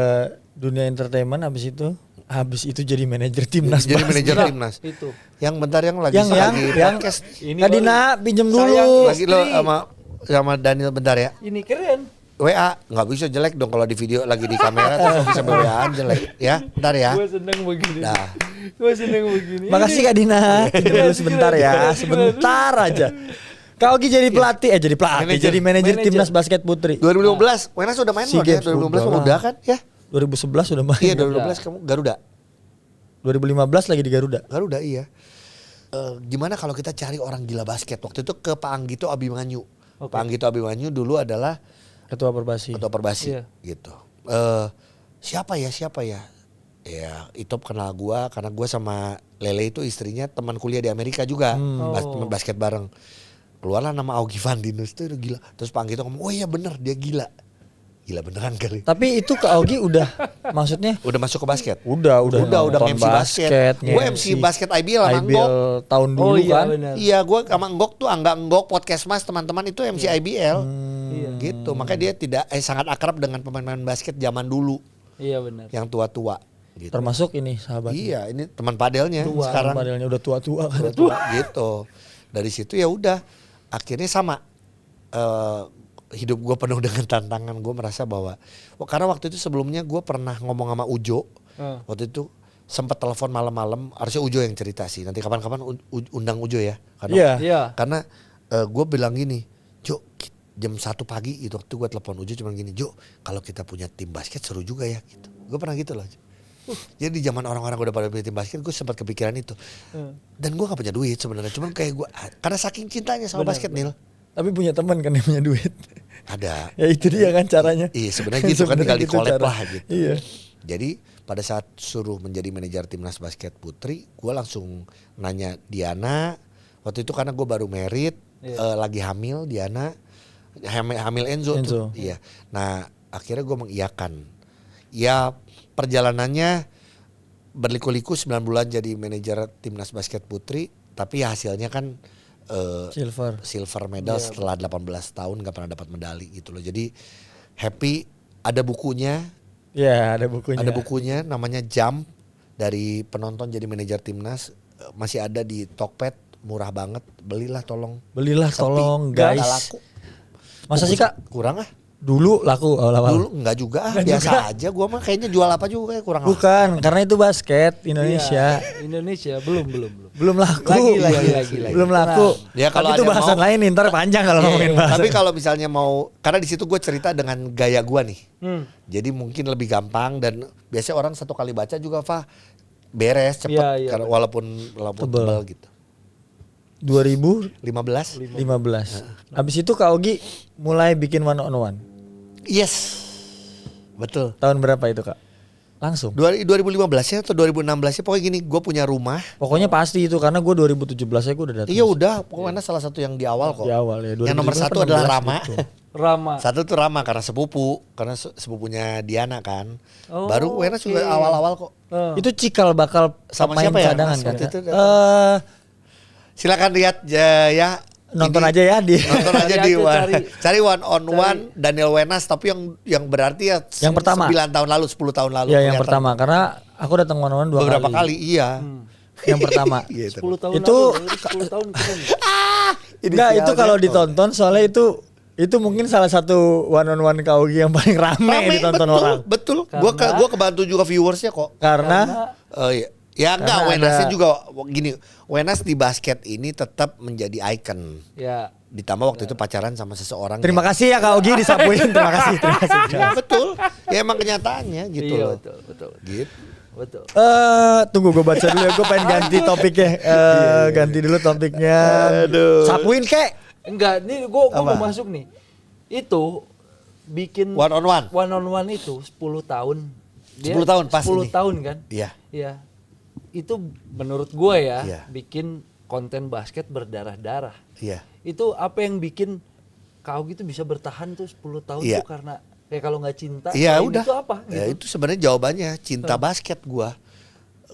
dunia entertainment habis itu jadi manajer timnas. Jadi manajer timnas. Itu. Yang bentar yang lagi yang podcast. Ini Kadina pinjem dulu. Lagi lo sama Daniel bentar ya. Ini keren. WA nggak bisa jelek dong kalau di video lagi di kamera terus bisa WA-an jelek ya. Bentar ya. Gue seneng begini. Nah. Gue seneng begini. Makasih Kak Dina. Pinjem dulu sebentar ya. Sebentar aja. Kak Ogi jadi pelatih, jadi manajer timnas basket putri. 2015, Wenas sudah main belum ya? 2015 udah kan ya? 2011 sudah main. Iya 2012 kamu Garuda. 2015 lagi di Garuda. Garuda iya. Gimana kalau kita cari orang gila basket? Waktu itu ke Pak Anggito Abimanyu. Pak Anggito Abimanyu dulu adalah Ketua Perbasi Iya. gitu. Siapa ya? Ya itu kenal gua karena gua sama Lele itu istrinya teman kuliah di Amerika juga. Basket bareng. Keluarlah nama Augie Vandinus itu udah gila. Terus Pak Anggito ngomong, oh iya bener dia gila. Gila beneran kali. Tapi itu Kak Augie udah maksudnya Udah masuk ke basket. udah Udah nonton MC basket. Gue MC basket IBL sama Enggok. IBL tahun dulu iya, kan. benar. Iya, gue sama Enggok tuh Angga Enggok podcast Mas teman-teman itu MC IBL. Iya. Gitu. Makanya dia tidak sangat akrab dengan pemain-pemain basket zaman dulu Iya benar. yang tua-tua gitu. Termasuk ini sahabat. Iya, ini teman padelnya Tua, sekarang. padelnya udah tua-tua kan. Tua-tua gitu. Dari situ ya udah akhirnya sama hidup gue penuh dengan tantangan. Gue merasa bahwa karena waktu itu sebelumnya gue pernah ngomong sama Ujo. Waktu itu sempat telepon malam-malam, harusnya Ujo yang cerita sih. Nanti kapan-kapan undang Ujo ya. Karena Iya. karena gue bilang gini, Jo, jam 1 pagi itu waktu gue telepon Ujo cuma gini, Jo, kalau kita punya tim basket seru juga ya gitu. Gue pernah gitu loh. Jadi di zaman orang-orang udah pada punya tim basket, gue sempat kepikiran itu. Dan gue gak punya duit sebenarnya, cuman kayak gue karena saking cintanya sama basket Nil. Tapi punya teman kan yang punya duit. Ada. Ya itu dia kan caranya. Iya sebenarnya gitu kan, tinggal Sebenarnya di-collab cara. lah gitu. Iya. Jadi pada saat suruh menjadi manajer timnas basket putri, gue langsung nanya Diana. Waktu itu karena gue baru merit, lagi hamil Diana, hamil Enzo tuh. Iya. Nah akhirnya gue mengiyakan. Ya perjalanannya berliku-liku 9 bulan jadi manajer timnas basket putri, tapi hasilnya kan silver medal setelah 18 tahun gak pernah dapat medali gitu loh. Jadi happy, ada bukunya. Iya, ada bukunya. Ada bukunya namanya Jump, dari penonton jadi manajer timnas, masih ada di Tokped, murah banget. Belilah tolong. Belilah Sepi. tolong Nggak guys. laku. Masa sih Kak? Kurang ah. Dulu laku awal-awal. Dulu enggak juga, biasa aja. Gua mah kayaknya jual apa juga kurang laku. Bukan, karena itu basket Indonesia. Iya, Indonesia belum. Belum laku. Lagi. Belum laku. Ya, kalau tapi itu ada bahasan mau- lain nih, ntar panjang kalau ngomongin bahasa. Tapi kalau misalnya mau, karena di situ gue cerita dengan gaya gua nih. Jadi mungkin lebih gampang dan biasanya orang satu kali baca juga beres cepat, Iya, karena walaupun tebal gitu. 2015. 15. Habis itu Kak Augie mulai bikin one on one. Yes. Betul. Tahun berapa itu Kak? Langsung. 2015 ya atau 2016 ya, pokoknya gini, gue punya rumah. Pokoknya pasti itu karena gue 2017 ya gue udah datang. Iya udah, pokoknya salah satu yang di awal kok. Di awal ya. Yang nomor 2017 satu adalah 16 Rama. gitu. Rama. Satu tuh Rama karena sepupu, karena sepupunya Diana kan. Oh, Baru Wenas juga awal-awal kok. Itu Cikal bakal Sama pemain siapa ya, cadangan Mas, kan. waktu Ya? itu datang? Silakan lihat ya. Nonton Ini- aja ya di Nonton aja Cari di aja, cari one on one Daniel Wenas, tapi yang berarti ya Yang pertama. 9 tahun lalu, 10 tahun lalu. ya yang kelihatan. pertama karena aku datang one on one Beberapa kali iya. Yang pertama. Iya, 10 tahun Itu- lalu, 10 tahun keren. Enggak, itu kalau ditonton soalnya itu mungkin salah satu one on one Kak Augie yang paling rame ditonton betul, orang. Betul. Karena- Gua kebantu juga viewersnya kok. Karena Iya. Ya enggak, Karena Wenasnya ada- juga gini. Wenas di basket ini tetap menjadi icon. Ya. Ditambah waktu itu pacaran sama seseorang. terima kasih ya Kak Augie disapuin. Terima kasih. Ya, betul. Ya emang kenyataannya gitu Iya, loh. betul. Gitu. Betul. Tunggu gue baca dulu ya. Gue pengen ganti topiknya. Ganti dulu topiknya. Aduh. Sapuin kek. Enggak, ini gua Apa? mau masuk nih. Itu bikin One on one. one on one itu 10 tahun. 10 tahun pas 10 ini. tahun kan? Iya. Iya. Itu menurut gue ya, Iya. bikin konten basket berdarah-darah. Iya. Itu apa yang bikin kau gitu bisa bertahan tuh 10 tahun Iya. tuh karena kayak kalau nggak cinta, Iya selain udah. itu apa? Ya, Gitu. itu sebenarnya jawabannya cinta basket gua.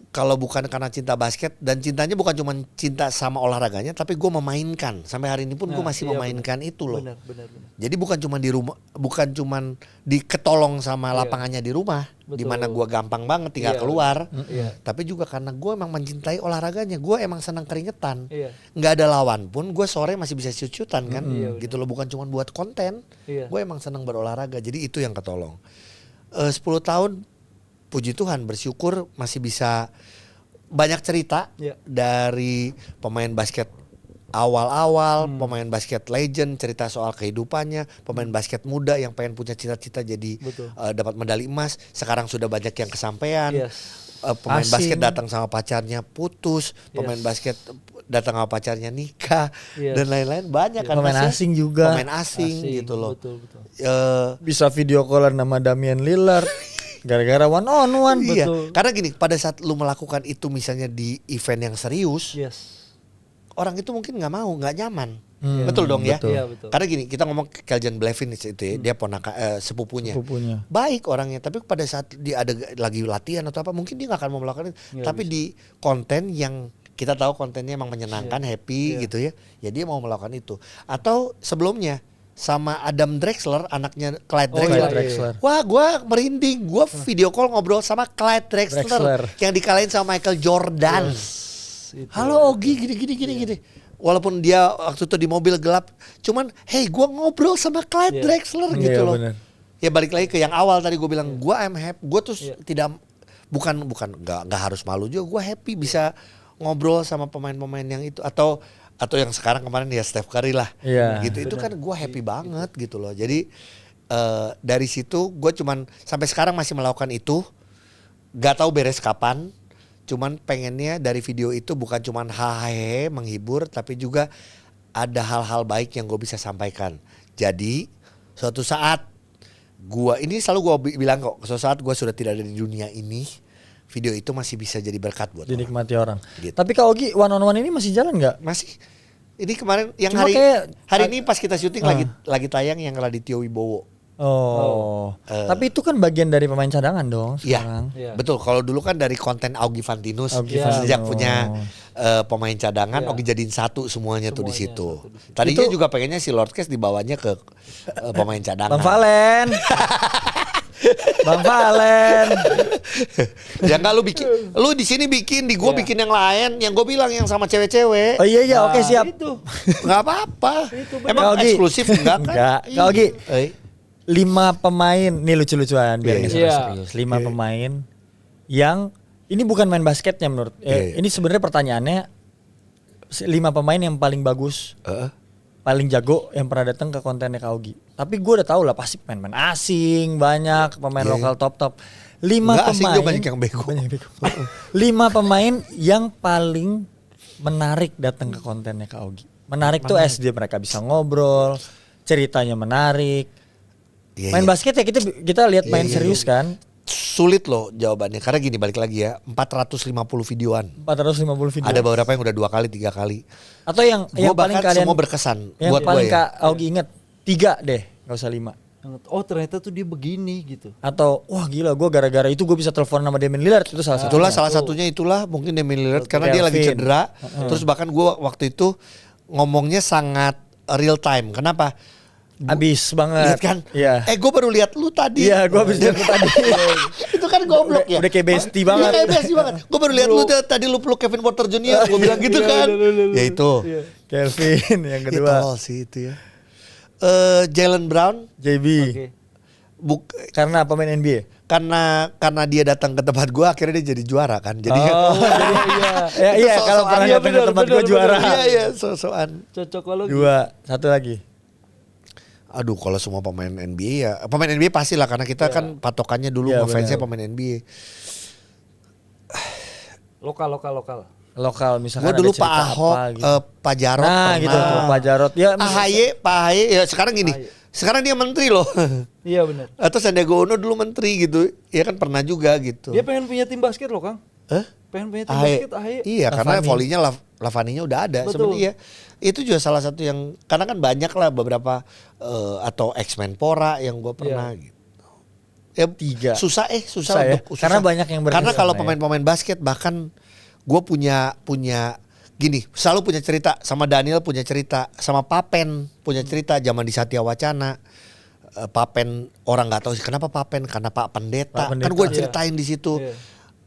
Kalau bukan karena cinta basket, dan cintanya bukan cuma cinta sama olahraganya, tapi gue memainkan. Sampai hari ini pun gue Nah, masih iya, memainkan itu loh. Benar. Jadi bukan cuma di rumah, bukan cuma diketolong sama Iya. lapangannya di rumah, di Betul. mana gue gampang banget tinggal Iya. keluar. Iya. Tapi juga karena gue emang mencintai olahraganya, gue emang senang keringetan. Iya. Nggak ada lawan pun, gue sore masih bisa shoot-shootan kan, Iya, gitu loh. Bukan cuma buat konten, Iya. gue emang senang berolahraga. Jadi itu yang ketolong. 10 tahun, puji Tuhan, bersyukur masih bisa banyak cerita Iya. dari pemain basket awal-awal, pemain basket legend, cerita soal kehidupannya, pemain basket muda yang pengen punya cita-cita jadi Betul. dapat medali emas, sekarang sudah banyak yang kesampaian. Yes. Pemain Asing. basket datang sama pacarnya putus, pemain basket datang sama pacarnya nikah, Yes. dan lain-lain banyak kan. Pemain Mas, ya? asing juga. Pemain asing gitu loh. Betul. Bisa video callan sama Damian Lillard. Gara-gara one on one. Iya, Betul. karena gini, pada saat lu melakukan itu misalnya di event yang serius, Yes. orang itu mungkin nggak mau, nggak nyaman. Betul dong ya. betul. Iya, betul. Karena gini, kita ngomong Keljan Blevins itu ya, dia ponakan sepupunya. Baik orangnya, tapi pada saat dia ada lagi latihan atau apa, mungkin dia nggak akan mau melakukan itu. Tapi di konten yang kita tahu kontennya emang menyenangkan, happy gitu ya. Ya dia mau melakukan itu. Atau sebelumnya sama Adam Drexler, anaknya Clyde Drexler. Wah, gue merinding. Gue video call ngobrol sama Clyde Drexler yang dikalahin sama Michael Jordan. Halo Ogi, gini. Walaupun dia waktu itu di mobil gelap, cuman hey gue ngobrol sama Clyde Drexler gitu loh. Bener. Ya balik lagi ke yang awal tadi gue bilang, gue happy, gue tuh tidak bukan nggak harus malu juga, gue happy bisa ngobrol sama pemain-pemain yang itu atau yang sekarang kemarin ya Steph Curry lah, gitu. Itu kan gue happy banget gitu loh. Jadi dari situ gue cuman sampai sekarang masih melakukan itu, gak tahu beres kapan. Cuman pengennya dari video itu bukan cuman hahe menghibur, tapi juga ada hal-hal baik yang gue bisa sampaikan. Jadi suatu saat ini selalu gue bilang kok, suatu saat gue sudah tidak ada di dunia ini, video itu masih bisa jadi berkat buat dinikmati orang. Gitu. Tapi Kak Ogi one on one ini masih jalan nggak? Masih. Ini kemarin yang Cuma hari ini pas kita syuting lagi tayang yang Raditya Wibowo. Tapi itu kan bagian dari pemain cadangan dong sekarang. Iya. Betul. Kalau dulu kan dari konten Augie Fantinus sejak punya pemain cadangan, Augie jadiin semuanya tuh di situ. Tadinya juga pengennya si Lord Cash dibawanya ke pemain cadangan. Bang Valen. Bang Valen. Ya enggak lu di sini bikin, di gua bikin yang lain, yang gua bilang yang sama cewek-cewek. Oh iya oke siap. Itu. Enggak apa-apa. Emang eksklusif enggak kan? Enggak. Kak Ogi. 5 pemain, nih lucu-lucuan biar serius. 5 pemain yang ini bukan main basketnya menurut. Ini sebenarnya pertanyaannya 5 pemain yang paling bagus, paling jago yang pernah datang ke kontennya Kak Ogi. Tapi gue udah tahu lah pasti pemain asing banyak, pemain lokal top. 5 pemain banyak yang bego. 5 pemain yang paling menarik datang ke kontennya Kak Ogi. Menarik tuh SD mereka bisa ngobrol, ceritanya menarik. Main basket ya kita lihat main serius kan. Sulit loh jawabannya karena gini balik lagi ya 450 videoan. 450 video. Ada beberapa yang udah 2 kali 3 kali. Atau yang paling kalian semua berkesan yang buat paling gue Kak Augie inget 3 deh, nggak usah 5. Oh ternyata tuh dia begini gitu. Atau wah gila gue gara-gara itu gue bisa telepon sama Damian Lillard itu salah satu. Itulah salah satunya itulah mungkin Damian Lillard karena dia lagi cedera. Terus bahkan gue waktu itu ngomongnya sangat real time. Kenapa? Abis banget. Lihat kan? Iya. Gue baru lihat lu tadi. Iya, gue habis lihat lu tadi. Itu kan goblok ya. Udah kayak bestie banget. Iya, kayak bestie banget. Gue baru lihat lu tadi lu peluk Kevin Porter Jr. Gue bilang gitu kan. Ya itu. Kelvin yang kedua. Itu sih itu ya. Jalen Brown, JB. Karena pemain NBA. Karena dia datang ke tempat gue akhirnya dia jadi juara kan. Jadi iya kalau pernah datang ke tempat gue juara. Iya so-soan. Cocokologi. 2, satu lagi. Aduh kalau semua pemain NBA ya pemain NBA pasti lah karena kita kan patokannya dulu ngefansnya pemain NBA. Lokal misalkan gue dulu ada Pak Ahok, gitu. Pak Jarot pernah. Gitu Pak Jarot. Ya Pak Ahaye ya sekarang gini. Sekarang dia menteri loh. Iya benar. Atau Sandiaga Uno dulu menteri gitu. Ya kan pernah juga gitu. Dia pengen punya tim basket loh Kang. Pengen punya tim basket Ahaye. Iya karena volleynya Lavaninya udah ada sebenarnya. Itu juga salah satu yang karena kan banyak lah beberapa atau X-Menpora yang gue pernah gitu. Ya 3. Susah ya? untuk karena banyak yang berkesan. Karena kalau pemain-pemain basket bahkan gue punya gini, selalu punya cerita sama Daniel punya cerita sama Papen punya cerita zaman di Satya Wacana. Papen orang nggak tahu sih kenapa Papen karena Pak Pendeta. Kan gue ceritain di situ.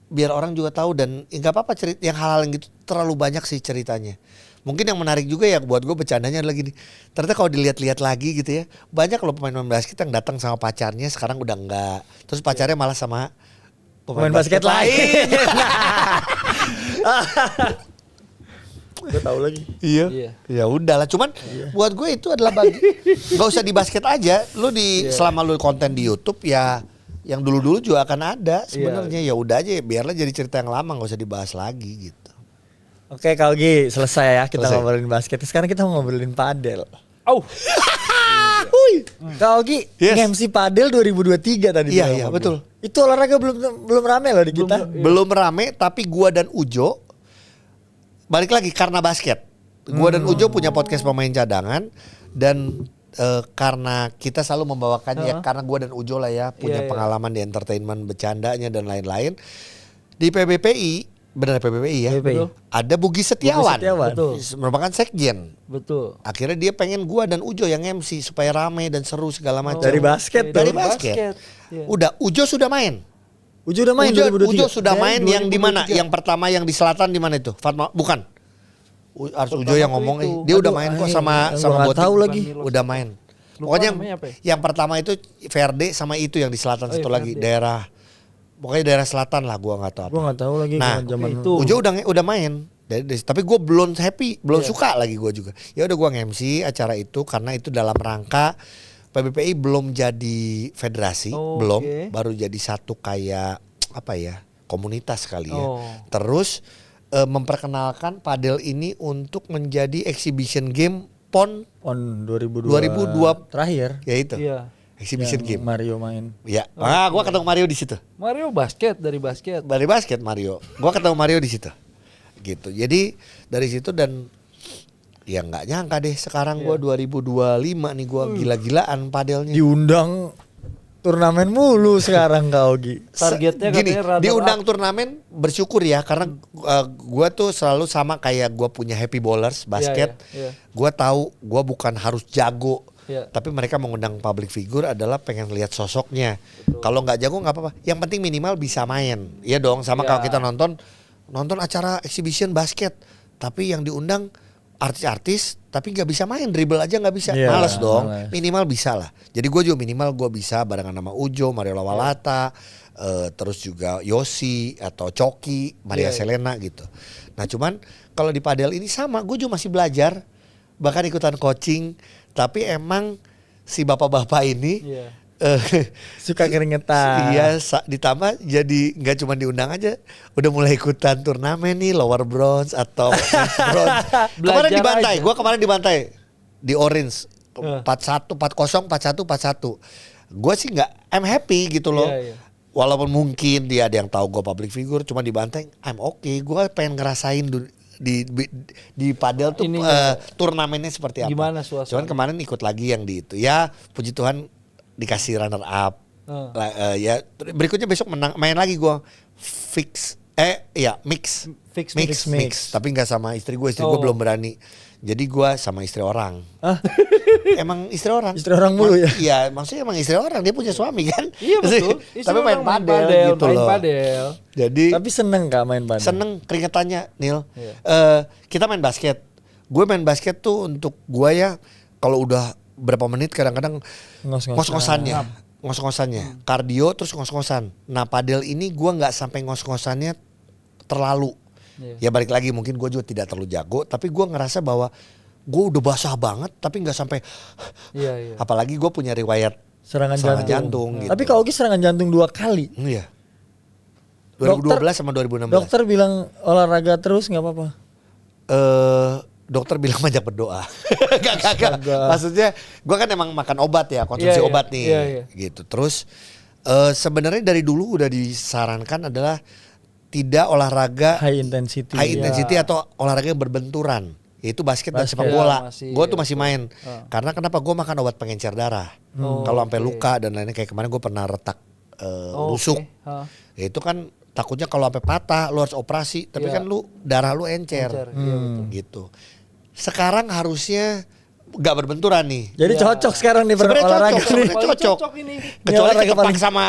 Biar orang juga tahu dan nggak apa-apa cerita yang hal-hal yang gitu terlalu banyak sih ceritanya. Mungkin yang menarik juga ya buat gue bercandanya adalah gini. Ternyata kalau dilihat-lihat lagi gitu ya, banyak loh pemain-pemain basket yang datang sama pacarnya sekarang udah enggak. Terus pacarnya malah sama pemain basket lain. Gue tahu lagi. Iya. Ya udahlah. Cuman buat gue itu adalah nggak usah di basket aja. Lu selama lu konten di YouTube ya. Yang dulu-dulu juga akan ada sebenarnya. Ya udah aja biarlah jadi cerita yang lama nggak usah dibahas lagi gitu. Oke Kak Ogi selesai ya kita ngobrolin basket. Sekarang kita mau ngobrolin padel. Kak Ogi nge-MC padel 2023 tadi. Iya betul. Itu olahraga belum rame loh di kita. Belum rame tapi gua dan Ujo balik lagi karena basket. Gua dan Ujo punya podcast pemain cadangan dan karena kita selalu membawakan ya karena gua dan Ujo lah ya punya pengalaman di entertainment bercandanya dan lain-lain. Di PBPI, benar PBPI ya. PBPI. Ada Bugi Setiawan. Betul. Merupakan sekjen. Betul. Akhirnya dia pengen gua dan Ujo yang MC supaya rame dan seru segala macam. Dari basket Dari tuh. basket. Iya. Udah Ujo sudah main. Ujo udah main Ujo 2023. sudah main yang di mana? 2023. Yang pertama yang di selatan di mana itu? Fatma bukan. Harus Ujo yang ngomong itu. dia udah main kok sama Gua sama nggak Botik. tahu lagi. Udah main. Lupa Pokoknya namanya apa ya? yang pertama itu Verde sama itu yang di selatan Oh, satu iya, lagi Verde. daerah pokoknya daerah selatan lah gua nggak tahu apa. Gua nggak tahu lagi Nah, zaman itu. Ujo udah main. Tapi gue belum happy, belum suka lagi gue juga. Ya udah gue nge-MC acara itu karena itu dalam rangka PBPI belum jadi federasi, Oh, belum, oke. baru jadi satu kayak apa ya komunitas kali ya. Oh. Terus memperkenalkan padel ini untuk menjadi exhibition game PON PON 2002 2002 terakhir. ya itu. Iya. Exhibition Yang game. Mario main. Ya. Gua ketemu Mario di situ. Mario basket dari basket. Dari basket Mario. Gua ketemu Mario di situ. Gitu. Jadi dari situ dan ya nggak nyangka deh sekarang gua 2025 nih gua gila-gilaan padelnya. Diundang turnamen mulu sekarang Kak Ogi. Targetnya Gini, katanya runner diundang up. turnamen bersyukur ya karena gua tuh selalu sama kayak gua punya Happy Bowlers basket. iya. Gua tahu gua bukan harus jago. Iya. Tapi mereka mengundang public figure adalah pengen lihat sosoknya. Kalau nggak jago nggak apa-apa. Yang penting minimal bisa main. Iya dong. Sama Iya. kalau kita nonton acara exhibition basket, tapi yang diundang artis-artis, tapi nggak bisa main, dribble aja nggak bisa, Iya, males dong. males. Minimal bisa lah. Jadi gue juga minimal gue bisa barengan sama Ujo, Mario Lawalata, terus juga Yosi atau Coki, Maria Iya, iya. Selena gitu. Nah cuman kalau di padel ini sama, gue juga masih belajar, bahkan ikutan coaching, tapi emang si bapak-bapak ini Iya. Suka keringetan. iya, ditambah jadi nggak cuma diundang aja, udah mulai ikutan turnamen nih lower bronze atau men's bronze. Kemarin Belajar dibantai, aja. gue kemarin dibantai di Orange Eh. 41, 40, 41, 41. Gue sih nggak, I'm happy gitu loh. Iya, iya. Walaupun mungkin dia ada yang tahu gue public figure, cuma dibantai, I'm okay. Gue pengen ngerasain di padel tuh Ininya. turnamennya seperti apa. Gimana suasana? Cuman kemarin ikut lagi yang di itu. Ya puji Tuhan dikasih runner up. Ya berikutnya besok main lagi gua mix. Mix. Tapi nggak sama istri gue Oh. belum berani. Jadi gua sama istri orang. Emang istri orang. Istri orang mulu ya? Iya, maksudnya emang istri orang, dia punya suami kan. Iya betul. Tapi main padel gitu main loh. padel. Jadi Tapi seneng Kak main padel. seneng keringetannya, Nil. Iya. Kita main basket. Gue main basket tuh untuk gue ya kalau udah berapa menit kadang-kadang ngos-ngosannya, kardio terus ngos-ngosan. Nah padel ini gue nggak sampai ngos-ngosannya terlalu. Iya. Ya balik lagi mungkin gue juga tidak terlalu jago, tapi gue ngerasa bahwa gue udah basah banget, tapi nggak sampai. Iya, iya. Apalagi gue punya riwayat Serangan jantung. gitu. Tapi Kak Ogi serangan jantung 2 kali. Iya. 2012 sama 2016. Dokter bilang olahraga terus nggak apa-apa. Dokter bilang banyak berdoa. Gak. Maksudnya gue kan emang makan obat ya, konsumsi Iya, iya. obat nih. Iya, iya. Gitu. Terus sebenarnya dari dulu udah disarankan adalah tidak olahraga High intensity. high Ya. intensity atau olahraga yang berbenturan. Yaitu basket dan Basket. sepak bola. Masih, Gue tuh iya, masih main. Karena kenapa gue makan obat pengencer darah. Oh, Kalau sampai oke. luka dan lainnya kayak kemarin gue pernah retak Oh, rusuk. oke. Hah. Ya itu kan takutnya kalau sampai patah lu harus operasi, tapi Iya. kan lu darah lu encer. Encer, iya, betul. Gitu. Sekarang harusnya nggak berbenturan nih. Jadi Iya. cocok sekarang nih Sebenarnya berolahraga cocok, nih. sebenarnya Paling cocok. cocok ini. Kecuali olahraga kedepak paling- sama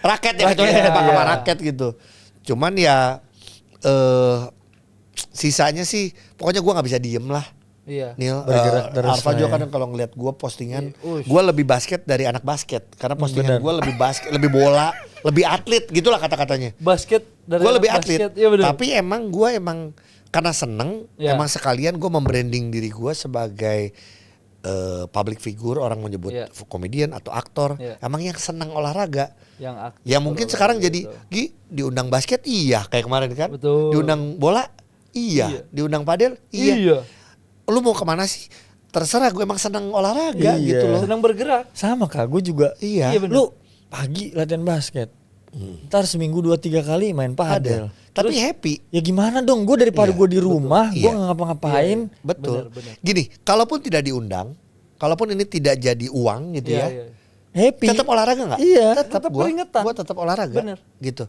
raket ya, kecuali Raket, kedepak sama iya. raket gitu. Cuman ya sisanya sih pokoknya gua nggak bisa diem lah. Iya. Nil, Bergerak terus Arfa lah juga ya. kadang kalau ngeliat gue postingan, Iya, ush. gue lebih basket dari anak basket karena postingan bener. gue lebih basket, lebih bola, lebih atlet gitulah kata-katanya. Basket dari Gue anak lebih atlet, basket. Iya benar. tapi gue emang karena seneng, Iya. emang sekalian gue membranding diri gue sebagai public figure, orang menyebut Iya. komedian atau aktor, Iya. emang yang seneng olahraga. yang aktif. Ya mungkin olahraga sekarang gitu. jadi diundang basket iya kayak kemarin kan, Betul. diundang bola iya, Iya. diundang padel iya. Lu mau kemana sih? Terserah, gue emang seneng olahraga Iya. gitu loh. Senang bergerak. Sama Kak, gue juga. Iya. Iya, bener. Lu pagi latihan basket, Ntar seminggu 2-3 kali main padel. Tapi happy. Ya gimana dong, gue daripada gue di rumah, gue Iya. nggak ngapa-ngapain. Betul. Benar. Gini, kalaupun tidak diundang, kalaupun ini tidak jadi uang gitu ya. Iya. Happy. Tetap olahraga nggak? Iya. Tetap keringetan. Gua tetap olahraga. Bener. Gitu.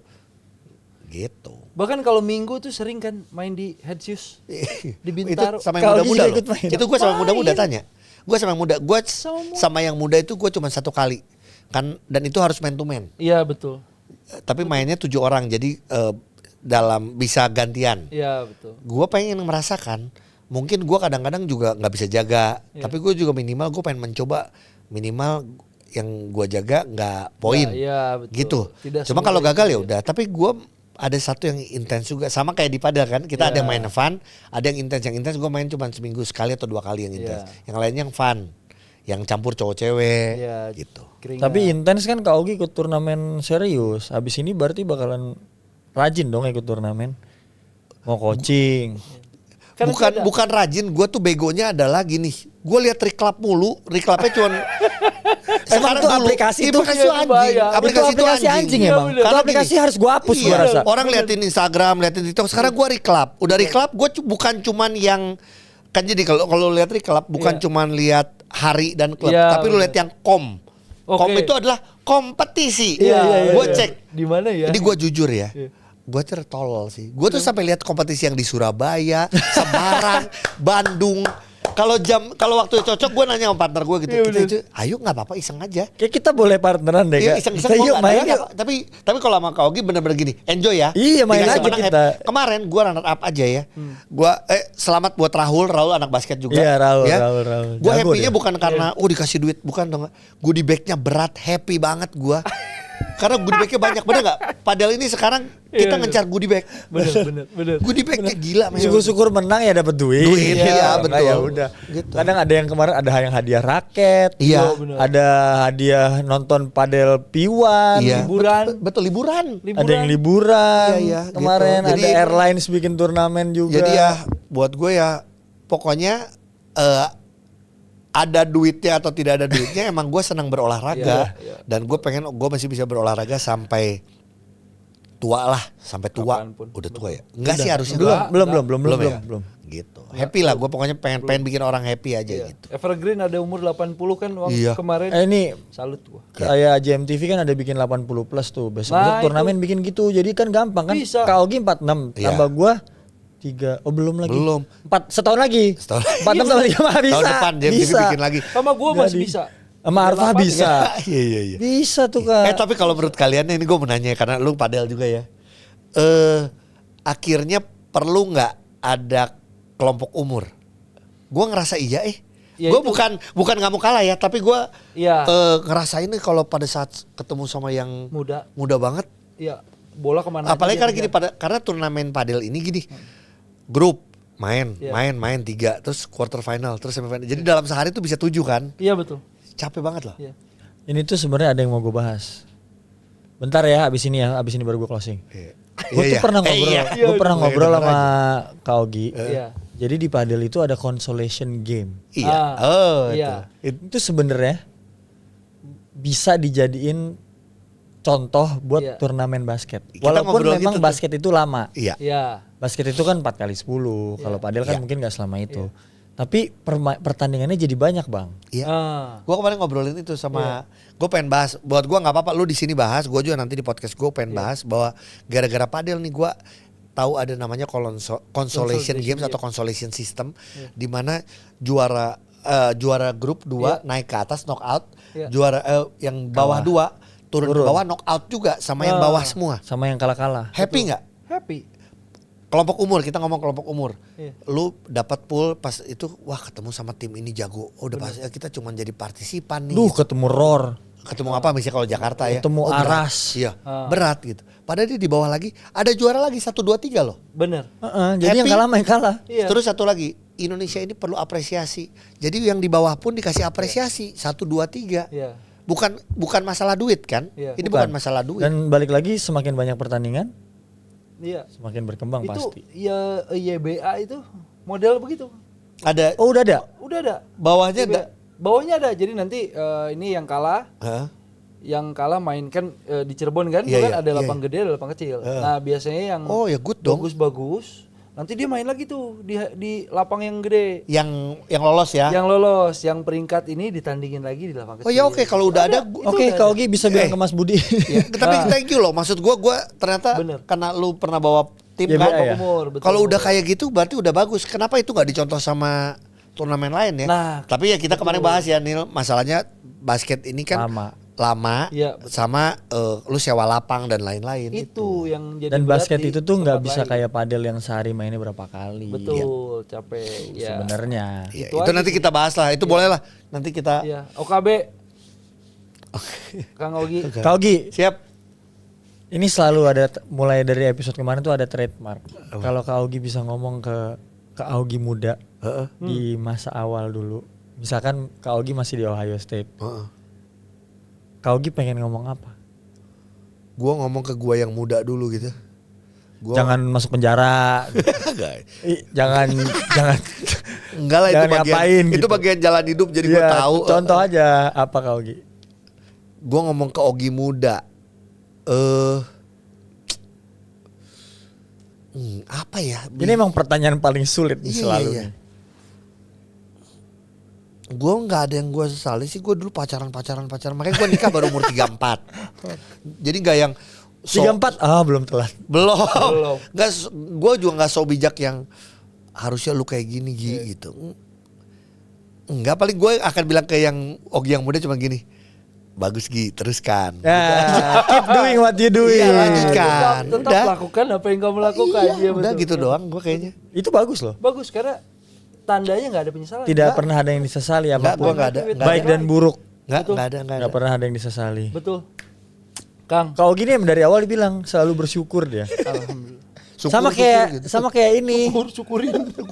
Gitu. Bahkan kalau Minggu tuh sering kan main di Headshus. Di Bintaro. Itu sama yang Kalau muda-muda juga loh. ikut main. Itu gue sama yang muda-muda tanya. Gue sama yang muda, gue Sama sama yang muda itu gue cuma 1 kali. Kan dan itu harus man to man. Iya betul. Tapi mainnya 7 orang jadi dalam bisa gantian. Iya betul. Gue pengen merasakan, mungkin gue kadang-kadang juga nggak bisa jaga, tapi gue juga minimal gue pengen mencoba minimal yang gue jaga nggak poin, Iya betul. gitu. Tidak Cuma semudah kalau itu gagal ya ya. udah. Tapi gue ada satu yang intens juga, sama kayak di padel kan, kita ada Iya. main fun, ada yang intens. Yang intens gue main cuma seminggu sekali atau 2 kali yang intens. Iya. Yang lainnya yang fun, yang campur cowok cewek, Iya. gitu. Keringat. Tapi intens kan Kak Ogi ikut turnamen serius. Habis ini berarti bakalan rajin dong ikut turnamen. Mau coaching. Kan Bukan rajin, gue tuh begonya adalah gini. Gue lihat reclap mulu, reclapnya cuman Emang tuh aplikasi itu aplikasi kan anjing, bayar. aplikasi Itu aplikasi anjing Iya, emang. bener. Itu Karena aplikasi gini, harus gua hapus iya, gua rasa. orang liatin Instagram, liatin TikTok. Sekarang gue reclap. Udah reclap, gue bukan cuman yang kan jadi kalau lihat reclap bukan Iya. cuman lihat hari dan klub, Iya, tapi lu bener. lihat yang kom. Kom Oke. itu adalah kompetisi. Iya, Gue iya. cek. Di mana ya? Jadi gue jujur ya. Iya. Gue tertolol sih. Gue tuh sampai lihat kompetisi yang di Surabaya, Semarang, Bandung. Kalau waktu cocok gue nanya sama partner gue gitu. Iya, Kita bener. itu, ayo nggak apa-apa iseng aja. Kayak kita boleh partneran deh Iya Kak. iseng-iseng Kita gua yuk nggak main ada yuk. apa. Tapi kalau sama Kak Ogi bener-bener gini, enjoy ya. Iya, main Dikasih aja menang, kita. Kemarin gue runner up aja ya. Gue selamat buat Rahul anak basket juga. Iya, Rahul. Gue Jago happy-nya dia. bukan karena dikasih duit, bukan dong. Goodie bag-nya berat, happy banget gue. Karena goodie bag-nya banyak, bener gak? Padahal ini sekarang kita Iya, ngejar goodie bag. Bener. Goodie bag-nya gila men. Syukur-syukur menang ya dapat duit. Duit, iya, Enggak, betul. Ya udah. Gitu. Kadang ada yang kemarin ada yang hadiah raket. Iya. bener. Ada hadiah nonton padel piwan. Iya. Liburan. Betul liburan. Ada yang liburan. Iya, iya, Kemarin gitu. ada Jadi- airlines bikin turnamen juga. Jadi ya buat gue ya pokoknya ada duitnya atau tidak ada duitnya emang gue senang berolahraga dan gue pengen gue masih bisa berolahraga sampai tua lah, sampai tua. Kapanpun. Udah tua ya? Enggak sih harusnya. Belum ya? belum. Gitu. Happy lah gue pokoknya pengen bikin orang happy aja gitu. Evergreen ada umur 80 kan waktu Iya. kemarin. Ini Salut gua. kayak JMTV kan ada bikin 80 plus tuh. Besok Nah, turnamen bikin gitu. Jadi kan gampang kan. Bisa. Kak Ogi 46, Iya. tambah gua 3. Oh belum lagi. Belum. 4 setahun lagi. Setahun lagi. 46 tambah 3 mah bisa. Tahun depan dia bisa. bikin lagi. Sama gua masih Jadi. bisa. Sama Arfa 38 bisa. Iya. Bisa tuh Kak. Tapi kalau menurut kalian ini gue mau nanya karena lu padel juga ya. Akhirnya perlu nggak ada kelompok umur? Gue ngerasa iya Ya gue itu. bukan nggak mau kalah ya, tapi gue Iya. ngerasain nih kalau pada saat ketemu sama yang Muda. banget, Iya. Bola kemana apalagi aja karena dia gini karena turnamen padel ini gini, grup main Iya. main 3, terus quarter final, terus semifinal. Jadi dalam sehari tuh bisa 7 kan, Iya betul. capek banget loh. Iya. Ini tuh sebenarnya ada yang mau gue bahas. Bentar ya, abis ini baru gue closing. Gue tuh pernah ngobrol, Iya. gue pernah Iya, ngobrol denger sama Kak Ogi. Iya. Jadi di padel itu ada consolation game. Iya. Iya. Itu sebenarnya bisa dijadiin contoh buat Iya. turnamen basket. Kita Walaupun ngobrol memang gitu tuh. basket itu lama. Iya. Iya. Basket itu kan 4x10. Kalau padel kan Iya. mungkin gak selama itu. Tapi pertandingannya jadi banyak, Bang. Iya. Ah. Gue kemarin ngobrolin itu sama, gue pengen bahas. Buat gue nggak apa-apa, lu di sini bahas. Gue juga nanti di podcast gue pengen bahas bahwa gara-gara padel nih gue tahu ada namanya consolation games atau consolation system, di mana juara grup 2 naik ke atas knockout, juara yang bawah 2 turun ke bawah knockout juga sama yang bawah semua. Sama yang kalah-kalah. Happy nggak? Happy. Kelompok umur, kita ngomong kelompok umur. Iya. Lu dapat pool pas itu, wah ketemu sama tim ini jago. Oh udah pasti kita cuma jadi partisipan nih. Duh, ketemu Roar. Ketemu apa misalnya kalau Jakarta ya? Ketemu berat. Aras. Iya, berat gitu. Padahal dia di bawah lagi, ada juara lagi 1 2 3 loh. Bener. Jadi yang Happy. kalah main kalah. Iya. Terus satu lagi, Indonesia ini perlu apresiasi. Jadi yang di bawah pun dikasih apresiasi 1 2 3. Iya. Bukan masalah duit kan? Iya. Ini bukan masalah duit. Dan balik lagi semakin banyak pertandingan, Iya. semakin berkembang Itu pasti. ya YBA itu model begitu. Ada Oh, udah ada. Udah ada. bawahnya ada. YBA. Bawahnya ada. Jadi nanti ini yang kalah, Hah? yang kalah main kan di Cirebon kan, Iya, kan iya, ada iya. lapang gede, ada lapang kecil. Nah biasanya yang Oh ya good dong. bagus-bagus, nanti dia main lagi tuh di lapang yang gede. Yang lolos ya. Yang lolos, yang peringkat ini ditandingin lagi di lapang kecil. Oh ya oke kalau udah ada. Oke, Kak Ogi bisa bilang ke Mas Budi. Ya, tapi thank you loh. Maksud gua ternyata Bener. karena lu pernah bawa tim Ya, kan. ya. Umur, betul. Kalau udah kayak gitu berarti udah bagus. Kenapa itu nggak dicontoh sama turnamen lain ya? Nah, tapi ya kita kemarin bahas ya Nil, masalahnya basket ini kan lama Iya, betul. sama lu sewa lapang dan lain-lain. Itu yang jadi Dan berat basket di itu tuh nggak tempat bisa lain. kayak padel yang sehari mainnya berapa kali. Betul, capek. Ya. Sebenarnya. Ya, Itu itu aja nanti sih. kita bahas lah. Itu boleh lah. Nanti kita Iya, OKB. Kang Ogi. Kak Ogi, siap. ini selalu ada mulai dari episode kemarin tuh ada trademark. Kalau Kak Ogi bisa ngomong ke Kak Ogi muda di masa awal dulu. Misalkan Kak Ogi masih di Ohio State. Kak Ogi pengen ngomong apa? Gua ngomong ke gua yang muda dulu gitu. Jangan masuk penjara. jangan Enggak lah itu Jangan bagian ngapain itu gitu. bagian jalan hidup jadi gua Iya, tahu. Contoh aja apa Kak Ogi? Gua ngomong ke Ogi muda. Apa ya? Ini emang pertanyaan paling sulit nih Iya, selalu iya. nih. Gue nggak ada yang gue sesali sih. Gue dulu pacaran. Makanya gue nikah baru umur 34. Jadi nggak yang 34 belum telat. belum. Nggak, gue juga nggak so bijak yang harusnya lu kayak gini gitu. Enggak, paling gue akan bilang ke yang Ogi yang muda cuma gini. Bagus Gi, teruskan. Ya, keep doing what you doing. Iya, lanjutkan. Tetap Udah. lakukan apa yang kamu lakukan. Iya, Iya, udah betul. gitu doang gue kayaknya. Itu bagus loh. Bagus karena tandanya nggak ada penyesalan. Tidak pernah ada yang disesali Enggak, apapun. gue nggak ada. Baik dan buruk. Nggak Betul. ada. Nggak pernah ada yang disesali. Betul. Kang. Kalau gini dari awal dibilang selalu bersyukur dia. Alhamdulillah. Sama kayak ini. Syukurin lu.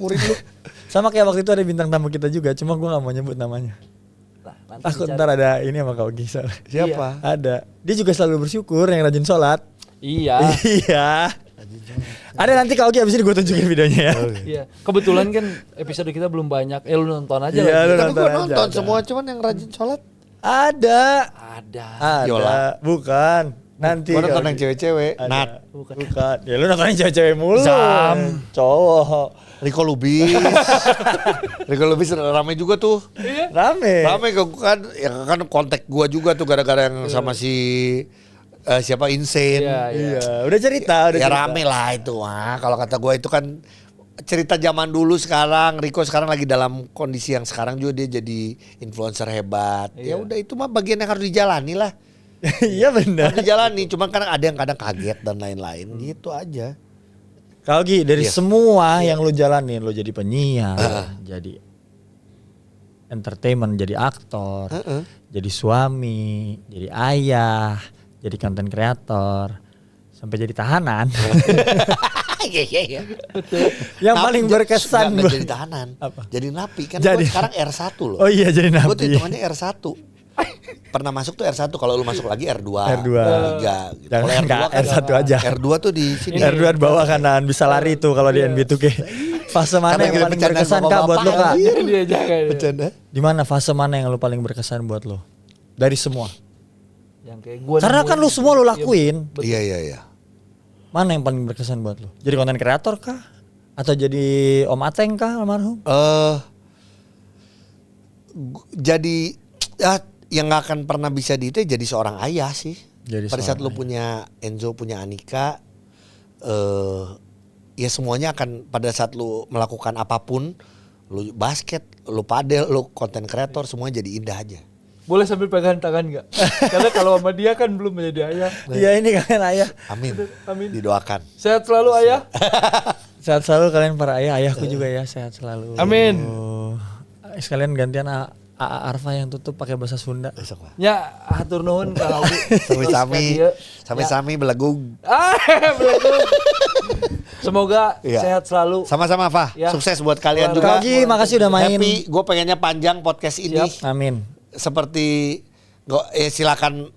Sama kayak waktu itu ada bintang tamu kita juga, cuma gua nggak mau nyebut namanya. Nah, nanti Takut dicari. ntar ada ini sama Kak Ogi. Siapa? Ada. Dia juga selalu bersyukur yang rajin sholat. Iya. Iya. Ada nanti Kak Ogi abis ini gue tunjukin videonya ya. Iya. Kebetulan kan episode kita belum banyak. Lu nonton aja Iya, lagi. lu Tapi gue nonton aja, nonton ada. semua, cuman yang rajin sholat. Ada. Ada. Yola. Bukan. Nanti. Gue nonton Kak yang Ogi. cewek-cewek. Ada. Nat. Bukan. Ya lu nontonin cewek-cewek mulu. Zam. Cowok. Rico Lubis. Rico Lubis rame juga tuh. Rame. Rame kan, ya kan kontak gua juga tuh gara-gara yang sama si siapa Insane. Iya, iya. Iya, udah cerita, Ya rame lah itu. Kalau kata gua itu kan cerita zaman dulu. Sekarang Rico sekarang lagi dalam kondisi yang sekarang juga dia jadi influencer hebat. Ya udah itu mah bagian yang harus dijalani lah. Iya benar. Harus dijalani, cuman kan ada yang kadang kaget dan lain-lain gitu aja. Kalau Gi dari Iya. semua yang lu jalanin, lu jadi penyiar, jadi entertainment, jadi aktor, jadi suami, jadi ayah, jadi content creator, sampai jadi tahanan. Iya. Yang paling berkesan Nggak buat- jadi tahanan. Apa? Jadi napi kan Jadi- gua sekarang R1 loh. Oh iya jadi Gue tuh napi. hitungannya R1. Pernah masuk tuh R1, kalau lu masuk lagi R2. R2. 3 gitu. Jangan Kalau R2 enggak kan R1 aja. R2 tuh di sini. R2 di bawah kanan bisa lari tuh kalau di NB2K. Fase mana Karena yang kita paling bercandaan berkesan Kak bapak-bapak, buat lu Kak? anjir. Dia jaga dia. Bercanda. Di mana fase mana yang lu paling berkesan buat lu? Dari semua. Yang kayak gua Karena kan lu semua lu lakuin. Iya. Mana yang paling berkesan buat lu? Jadi konten kreator kah? Atau jadi Om Ateng kah almarhum? Jadi ya, yang nggak akan pernah bisa di itu ya jadi seorang ayah sih. Jadi Pada saat seorang lu ayah. punya Enzo, punya Anika, ya semuanya akan pada saat lu melakukan apapun, lu basket, lu padel, lu konten kreator, semuanya jadi indah aja. Boleh sambil pegangan tangan nggak? Karena kalau sama dia kan belum menjadi ayah. Iya ini kalian ayah. Amin. Amin. Didoakan. Sehat selalu ayah. Sehat selalu kalian para ayah. Ayahku juga ya sehat selalu. Amin. Sekalian gantian AA Arfa yang tutup pakai bahasa Sunda. Besok lah. Ya, hatur nuhun Kang Ogi. Sami-sami. Ya. Sami-sami belagung. Belagu. Semoga Iya. sehat selalu. Sama-sama Fah. Ya. Sukses buat kalian Kak juga. Ogi makasih udah main. Happy, gue pengennya panjang podcast ini. Amin. Seperti silakan,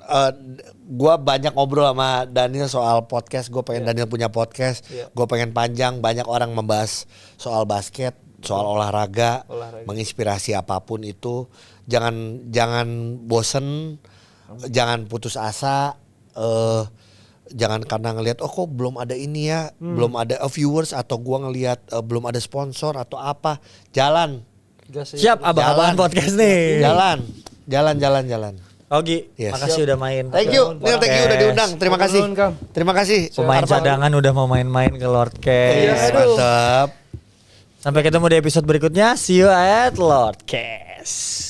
gue banyak ngobrol sama Daniel soal podcast. Gue pengen Daniel punya podcast. Iya. Gue pengen panjang, banyak orang membahas soal basket, soal olahraga, menginspirasi apapun itu. Jangan bosen. jangan putus asa. Jangan karena ngelihat kok belum ada ini ya, belum ada viewers atau gua ngelihat belum ada sponsor atau apa. Jalan. Siap abang-abangan podcast nih. Jalan. Ogi, makasih udah main. Thank you, Nil, thank you udah diundang. Terima kasih. Terima kasih. Pemain cadangan udah mau main-main ke Lordcast. Mantap. Sampai ketemu di episode berikutnya. See you at Lordcast.